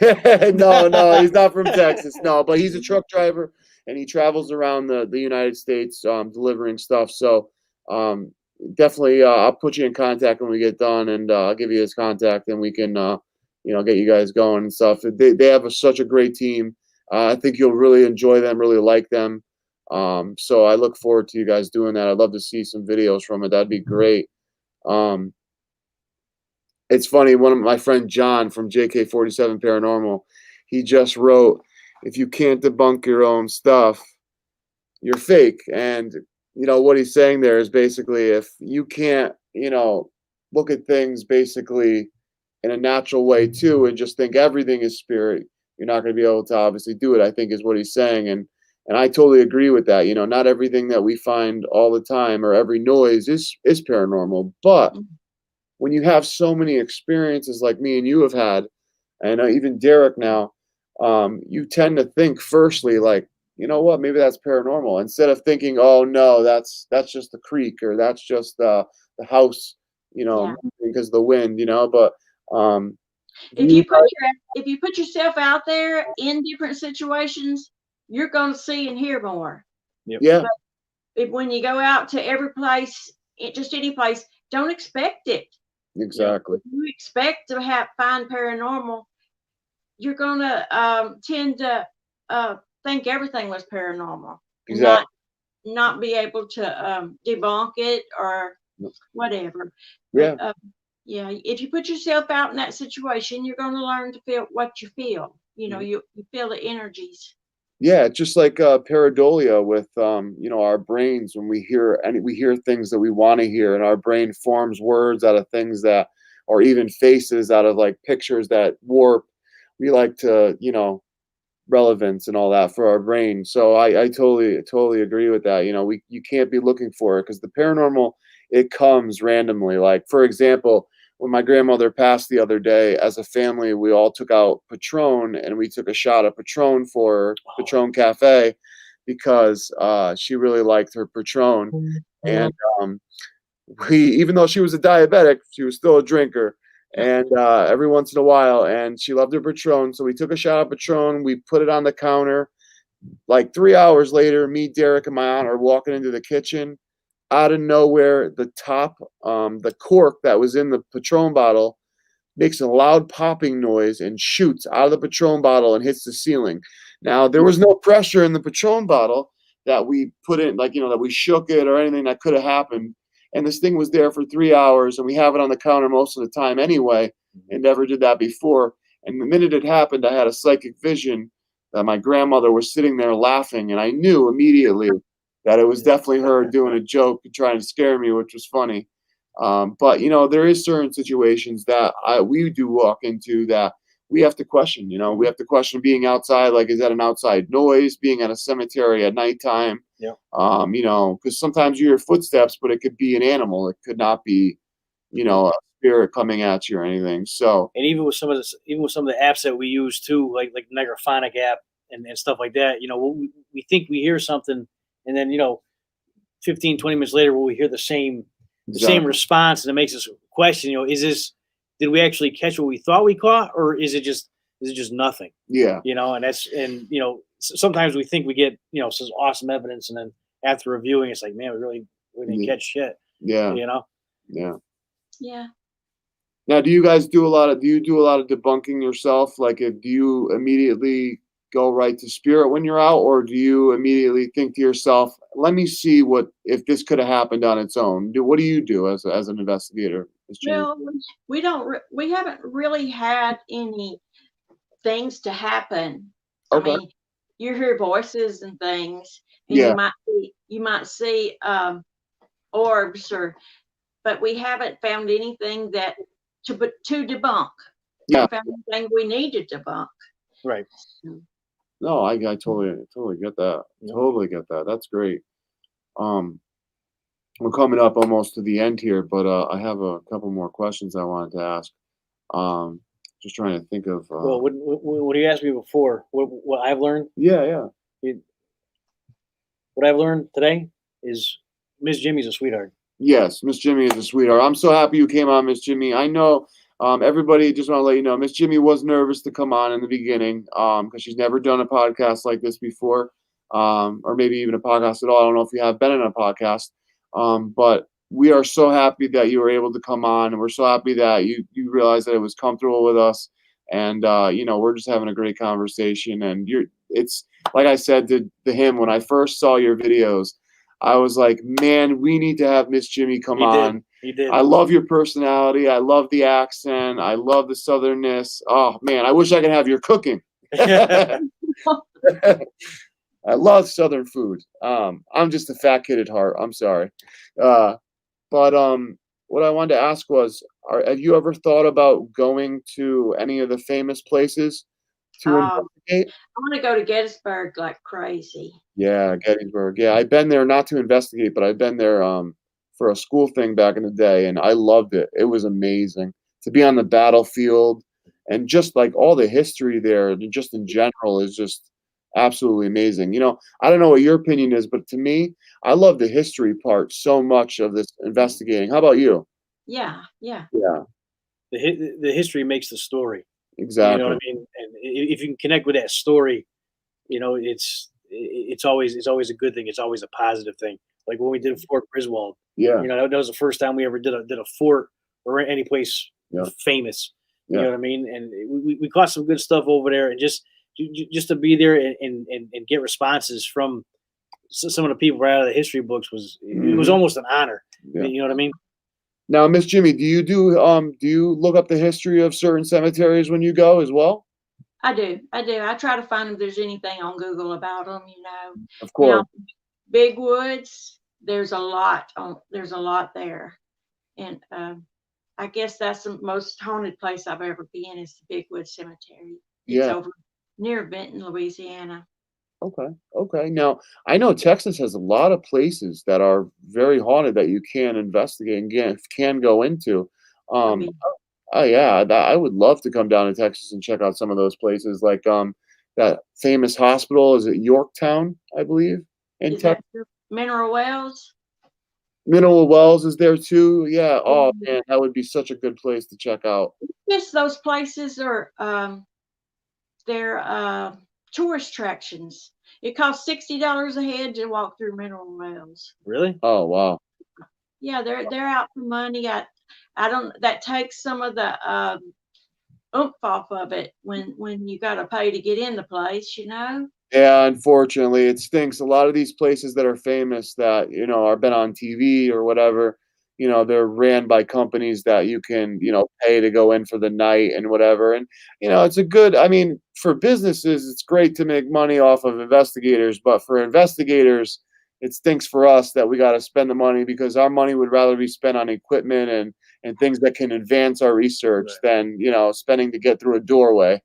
No, he's not from Texas. No, but he's a truck driver and he travels around the United States delivering stuff. So definitely, I'll put you in contact when we get done, and I'll give you his contact, and we can get you guys going and stuff. They have such a great team. I think you'll really enjoy them, really like them. So I look forward to you guys doing that. I'd love to see some videos from it. That'd be great. It's funny. One of my friend John from JK47 Paranormal, he just wrote, "If you can't debunk your own stuff, you're fake." And what he's saying there is basically, if you can't, look at things basically in a natural way too, and just think everything is spirit, you're not going to be able to obviously do it, I think is what he's saying. And I totally agree with that. Not everything that we find all the time or every noise is paranormal, but when you have so many experiences like me and you have had, and even Derek now, you tend to think firstly like, you know what, maybe that's paranormal, instead of thinking, oh no, that's just the creek, or that's just the house, Yeah. because of the wind, but if you put yourself out there in different situations, you're going to see and hear more. Yep. Yeah. But when you go out to every place, just any place, don't expect it. Exactly. If you expect to find paranormal, you're going to tend to think everything was paranormal. Exactly. Not be able to debunk it or whatever. Yeah. But, if you put yourself out in that situation, you're going to learn to feel what you feel. You feel the energies. Yeah, just like pareidolia with our brains. When we hear things that we want to hear, and our brain forms words out of things that, or even faces out of like pictures that warp. We like to, relevance and all that for our brain. So I totally agree with that. You can't be looking for it, because the paranormal, it comes randomly. Like, for example, when my grandmother passed the other day, as a family, we all took out Patron, and we took a shot of Patron for her, Patron Cafe, because she really liked her Patron. And even though she was a diabetic, she was still a drinker. And every once in a while, and she loved her Patron, so we took a shot of Patron, we put it on the counter. Like 3 hours later, me, Derek, and my aunt are walking into the kitchen. Out of nowhere, the top, the cork that was in the Patron bottle makes a loud popping noise and shoots out of the Patron bottle and hits the ceiling. Now, there was no pressure in the Patron bottle that we put in, like, that we shook it or anything that could have happened. And this thing was there for 3 hours, and we have it on the counter most of the time anyway, and never did that before. And the minute it happened, I had a psychic vision that my grandmother was sitting there laughing, and I knew immediately that it was definitely her doing a joke and trying to scare me, which was funny. But there is certain situations that we do walk into that we have to question. We have to question being outside. Like, is that an outside noise? Being at a cemetery at nighttime. Yeah. Because sometimes you hear footsteps, but it could be an animal. It could not be, a spirit coming at you or anything. So, and even with some of the apps that we use too, like Negaphonic app and stuff like that, we think we hear something, and then 15, 20 minutes later, we hear the same response, and it makes us question, did we actually catch what we thought we caught, or is it just nothing? Yeah. And sometimes we think we get, some awesome evidence, and then after reviewing, it's like, man, we didn't catch shit. Yeah. Yeah. Now, do you guys do a lot of debunking yourself? Like, do you immediately go right to spirit when you're out, or do you immediately think to yourself, let me see if this could have happened on its own? What do you do as an investigator? Well, we haven't really had any things to happen. Okay. I mean, you hear voices and things, and Yeah. you might see orbs, but we haven't found anything to debunk. Yeah. We found anything we need to debunk. Right. No, I totally get that. Yeah. Totally get that. That's great. We're coming up almost to the end here, but I have a couple more questions I wanted to ask. Just trying to think of. Well, what you asked me before, what I've learned? Yeah. What I've learned today is Miss Jimmie's a sweetheart. Yes, Miss Jimmie is a sweetheart. I'm so happy you came on, Miss Jimmie. I know everybody, just want to let you know, Miss Jimmie was nervous to come on in the beginning because she's never done a podcast like this before, or maybe even a podcast at all. I don't know if you have been in a podcast, but we are so happy that you were able to come on, and we're so happy that you realized that it was comfortable with us, and we're just having a great conversation. And it's like I said to him when I first saw your videos, I was like, man, we need to have Miss Jimmie come on. He did. I love your personality. I love the accent. I love the southernness. Oh man, I wish I could have your cooking. I love Southern food. I'm just a fat kid at heart. I'm sorry. But what I wanted to ask was, have you ever thought about going to any of the famous places to investigate? I want to go to Gettysburg like crazy. Yeah, Gettysburg. Yeah, I've been there not to investigate, but I've been there for a school thing back in the day, and I loved it. It was amazing to be on the battlefield, and just like all the history there, just in general, is just absolutely amazing. I don't know what your opinion is, but to me, I love the history part so much of this investigating. How about you? Yeah, yeah. Yeah, The history makes the story. exactly. You know what I mean? And if you can connect with that story, it's always a good thing. It's always a positive thing. Like when we did Fort Griswold, Yeah, that was the first time we ever did a fort or any place Yeah. famous. You Yeah. know what I mean? And we caught some good stuff over there, and just to be there and get responses from some of the people right out of the history books it was almost an honor. yeah. You know what I mean? Now, Miss Jimmie, do you look up the history of certain cemeteries when you go as well? I do. I try to find if there's anything on Google about them, Of course. Now, Big Woods, there's a lot there. And I guess that's the most haunted place I've ever been is the Big Woods Cemetery. It's Yeah. over near Benton, Louisiana. Okay. Now, I know Texas has a lot of places that are very haunted that you can investigate and can go into. I Um, mean, oh yeah, I would love to come down to Texas and check out some of those places, like that famous hospital. Is it Yorktown, I believe, in is that Texas? your Mineral Wells? Mineral Wells is there too. Yeah. Oh Mhm. man, that would be such a good place to check out. Yes, those places are they're tourist attractions. It costs $60 a head to walk through Mineral Wells. Really? Oh wow. Yeah, they're out for money. I don't. That takes some of the oomph off of it when you got to pay to get in the place. Yeah, unfortunately, it stinks. A lot of these places that are famous that, are been on TV or whatever, they're ran by companies that you can, pay to go in for the night and whatever. And, I mean, for businesses, it's great to make money off of investigators, but for investigators, it stinks for us that we got to spend the money because our money would rather be spent on equipment and things that can advance our research than, spending to get through a doorway.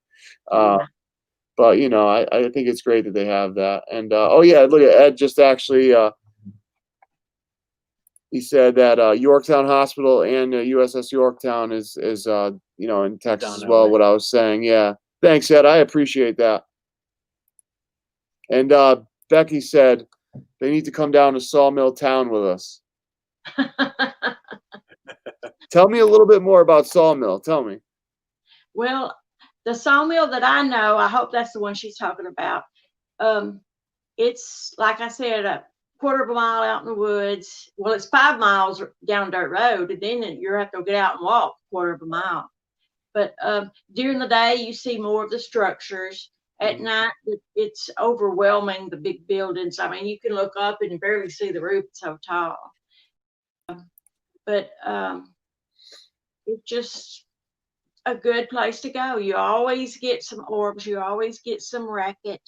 But I think it's great that they have that. And oh yeah, look at Ed just actually he said that Yorktown Hospital and USS Yorktown is in Texas Down as that well. way. What I was saying, yeah. Thanks, Ed. I appreciate that. And Becky said they need to come down to Sawmill Town with us. Tell me a little bit more about Sawmill. Tell me. Well, the sawmill that I know, I hope that's the one she's talking about. It's like I said, a quarter of a mile out in the woods. Well, it's 5 miles down dirt road, and then you have to get out and walk a quarter of a mile. But during the day, you see more of the structures. At night, it's overwhelming, the big buildings. I mean, you can look up and barely see the roof, it's so tall. But it's just a good place to go. You always get some orbs. You always get some racket.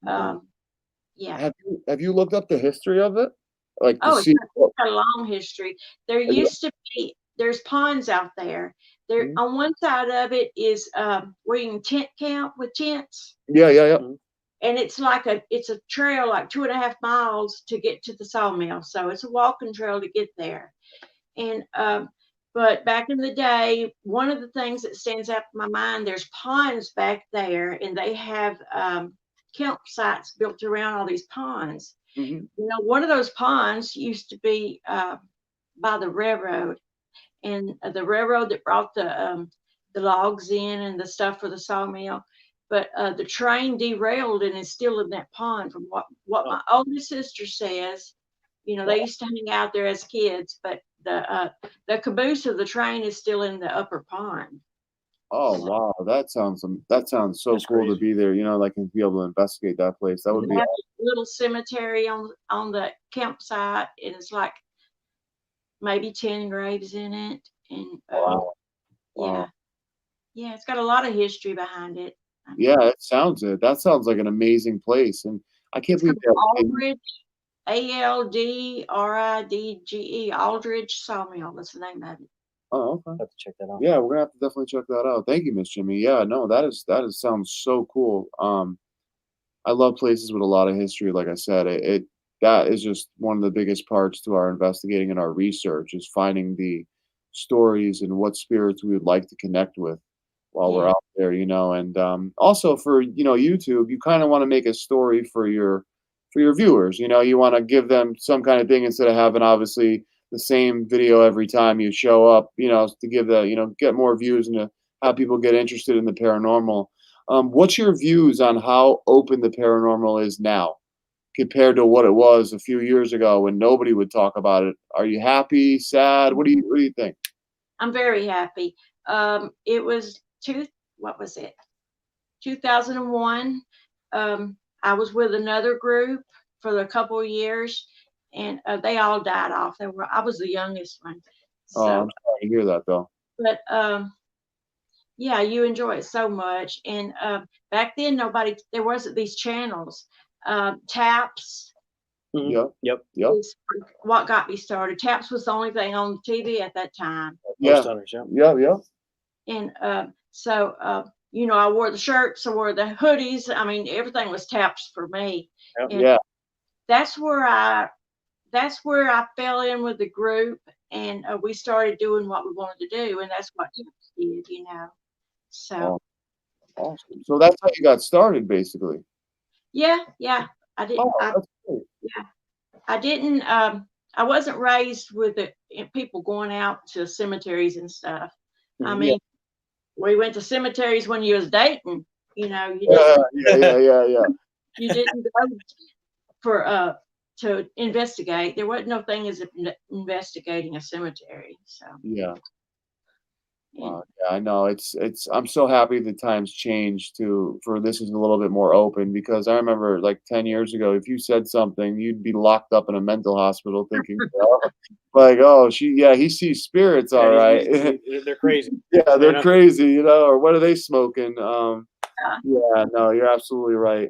Yeah. Have you looked up the history of it? Like to Oh, see it's got a long history. There's ponds out there. There on one side of it is where you can tent camp with tents. Yeah. And it's a trail like 2.5 miles to get to the sawmill. So it's a walking trail to get there. And but back in the day, one of the things that stands out in my mind, there's ponds back there, and they have campsites built around all these ponds. One of those ponds used to be by the railroad, and the railroad that brought the logs in and the stuff for the sawmill. But the train derailed and is still in that pond. From what my oldest sister says, they used to hang out there as kids, but the caboose of the train is still in the upper pond. Oh wow, that sounds so That's cool to crazy. be there. Like and be able to investigate that place. That would They be. have a little cemetery on the campsite, and it's like maybe 10 graves in it. And Wow. yeah, Wow. yeah, it's got a lot of history behind it. I mean, Yeah, it sounds it. That sounds like an amazing place, and I can't it's believe called that. Aldridge, Aldridge, Aldridge Sawmill. That's the name of it. Oh, okay. I have to check that out. Yeah, we're gonna have to definitely check that out. Thank you, Miss Jimmie. Yeah, no, that is sounds so cool. I love places with a lot of history. Like I said, it that is just one of the biggest parts to our investigating and our research is finding the stories and what spirits we would like to connect with while we're Yeah, out there. And also for YouTube, you kind of want to make a story for your viewers. You want to give them some kind of thing instead of having obviously the same video every time you show up. To give get more views and to have people get interested in the paranormal. What's your views on how open the paranormal is now compared to what it was a few years ago when nobody would talk about it? Are you happy, sad? What do you think? I'm very happy. It was what was it? 2001. I was with another group for a couple of years, and they all died off. I was the youngest one. Oh, So, I'm sorry to hear that though. but yeah, you enjoy it so much. And back then, there wasn't these channels. Taps Mhm. Yep. Yep. Yep. is what got me started. Taps was the only thing on TV at that time. Yeah. Ghost hunters. Yeah. Yep. Yep. And so, I wore the shirts, I wore the hoodies. I mean, everything was Taps for me. Yep. And Yeah. that's where I fell in with the group, and we started doing what we wanted to do, and that's what Taps did. So Oh, awesome. So that's how you got started, basically. yeah, I did. Oh, that's great. Yeah, I didn't. I wasn't raised with people going out to cemeteries and stuff. I Mhm. Yeah. mean, we went to cemeteries when you was dating. You Yeah. didn't. Yeah. Yeah. Yeah. You didn't go for to investigate. There wasn't no thing as investigating a cemetery. So Yeah. and Yeah, I know. It's I'm so happy the times changed to for this is a little bit more open because I remember like 10 years ago, if you said something, you'd be locked up in a mental hospital thinking, like, oh, he sees spirits, all Yeah. right. They're crazy. Yeah, You they're know? crazy, or what are they smoking? uh, Yeah, no, you're absolutely right.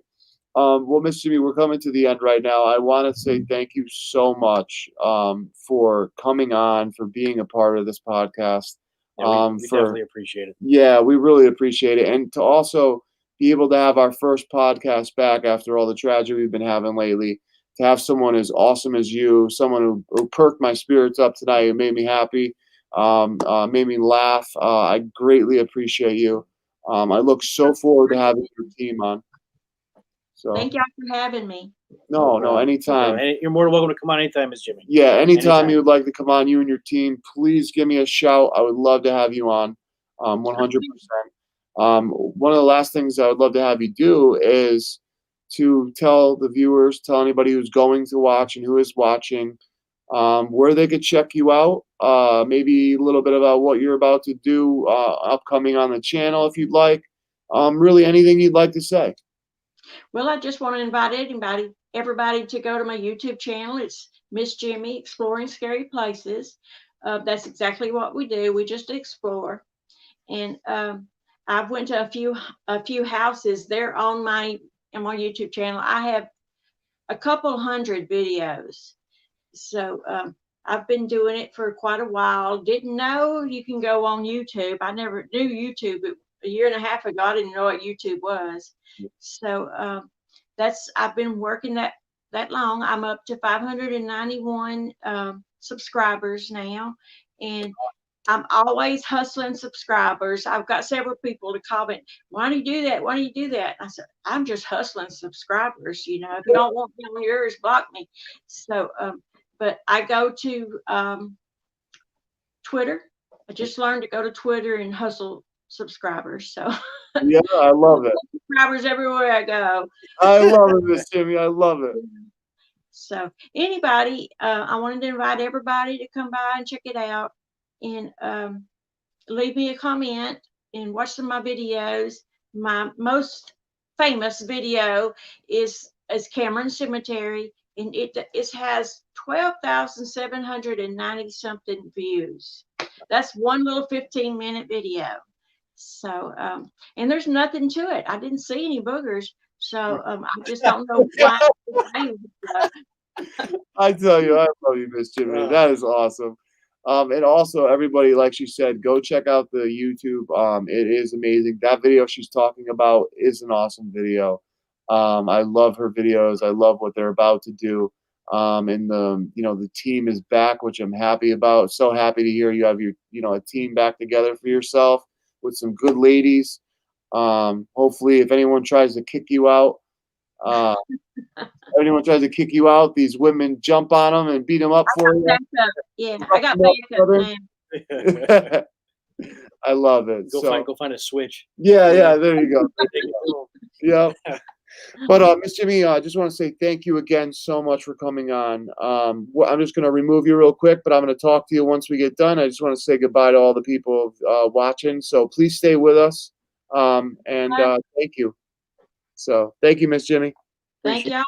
Well, Miss Jimmy, we're coming to the end right now. I want to say thank you so much for coming on, for being a part of this podcast. Yeah. We For definitely appreciate it. Yeah, we really appreciate it. And to also be able to have our first podcast back after all the tragedy we've been having lately, to have someone as awesome as you, someone who perked my spirits up tonight, who made me happy, made me laugh. I greatly appreciate you. I look so forward to having your team on. So, thank y'all for having me. no, problem. No anytime. problem. And you're more than welcome to come on anytime, Miss Jimmie. Yeah, anytime Anytime. you would like to come on, you and your team, please give me a shout. I would love to have you on, 100%. One of the last things I would love to have you do is to tell the viewers, tell anybody who's going to watch and who is watching, where they could check you out. Maybe a little bit about what you're about to do, upcoming on the channel, if you'd like. Really anything you'd like to say. Well, I just want to invite everybody to go to my YouTube channel. It's Miss Jimmie Exploring Scary Places. That's exactly what we do. We just explore. And I've went to a few houses. They're on my YouTube channel. I have a couple hundred videos. So I've been doing it for quite a while. Didn't know you can go on YouTube. I never knew YouTube. A year and a half ago, I didn't know what YouTube was. So I've been working that long. I'm up to 591 subscribers now, and I'm always hustling subscribers. I've got several people to comment, why do you do that? Why do you do that? I said, I'm just hustling subscribers. If you don't want me on yours, block me. So, but I go to Twitter. I just learned to go to Twitter and hustle subscribers. So Yeah, I love it. subscribers everywhere I go. I love it, Miss Jimmy. I love it. So anybody, I wanted to invite everybody to come by and check it out and leave me a comment and watch some of my videos. My most famous video is Cameron Cemetery, and it has 12,790 something views. That's one little 15-minute video. So, and there's nothing to it. I didn't see any boogers. So I just don't know why. I tell you, I love you, Miss Jimmie. That is awesome. And also, everybody, like she said, go check out the YouTube. It is amazing. That video she's talking about is an awesome video. I love her videos. I love what they're about to do. And the team is back, which I'm happy about. So happy to hear you have your, a team back together for yourself with some good ladies. Hopefully, if anyone tries to kick you out, these women jump on them and beat them up for you. Yeah, I got backup. I love it. Go find a switch. Yeah, there you go. Yeah. But Miss Jimmie, I just want to say thank you again so much for coming on. I'm just going to remove you real quick, but I'm going to talk to you once we get done. I just want to say goodbye to all the people watching. So please stay with us. And thank you. So thank you, Miss Jimmie. Thank y'all.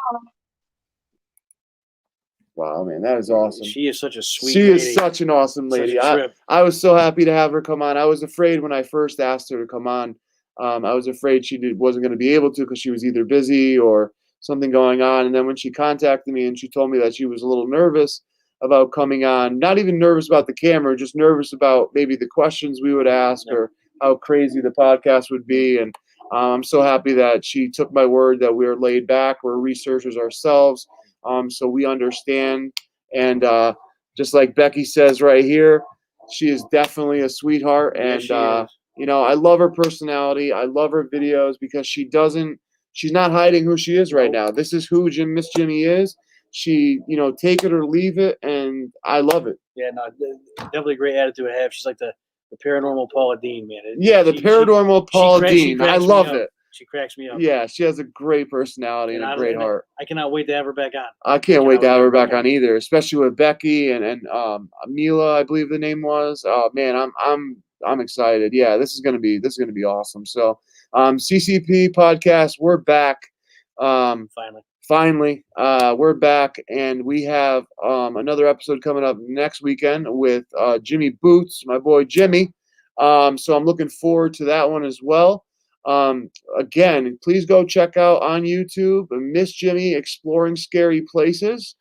Wow, man, that is awesome. She is such a sweet lady. She is such an awesome lady. I was so happy to have her come on. I was afraid when I first asked her to come on. I was afraid she wasn't going to be able to because she was either busy or something going on. And then when she contacted me and she told me that she was a little nervous about coming on, not even nervous about the camera, just nervous about maybe the questions we would ask or how crazy the podcast would be. And I'm so happy that she took my word that we're laid back. We're researchers ourselves. So we understand. And just like Becky says right here, she is definitely a sweetheart. And, I love her personality. I love her videos because she's not hiding who she is right now. This is who Miss Jimmie is. She, take it or leave it. And I love it. Yeah, no, definitely a great attitude to have. She's like the paranormal Paula Dean, man. The paranormal Paula Dean. I love it. She cracks me up. Yeah, she has a great personality and a great heart. I cannot wait to have her back on. I can't wait to have her back on either, especially with Becky and Mila, I believe the name was. Oh man, I'm excited. Yeah, this is gonna be awesome. So, CCP Podcast, we're back. Finally, we're back, and we have another episode coming up next weekend with Jimmie Boots, my boy Jimmie. So I'm looking forward to that one as well. Again, please go check out on YouTube Miss Jimmie Exploring Scary Places.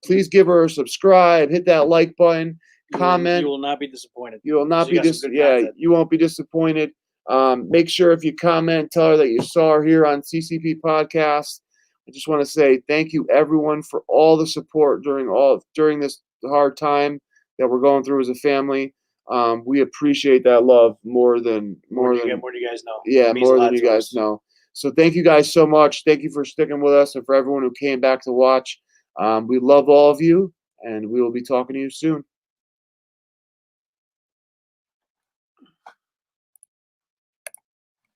Please give her a subscribe, hit that like button, comment. You will not be disappointed. You will not be disappointed. You won't be disappointed. Make sure if you comment, tell her that you saw her here on CCP Podcast. I just want to say thank you everyone for all the support during this hard time that we're going through as a family. We appreciate that love more than you guys know. Yeah, more than you guys know. So thank you guys so much. Thank you for sticking with us and for everyone who came back to watch. We love all of you, and we will be talking to you soon.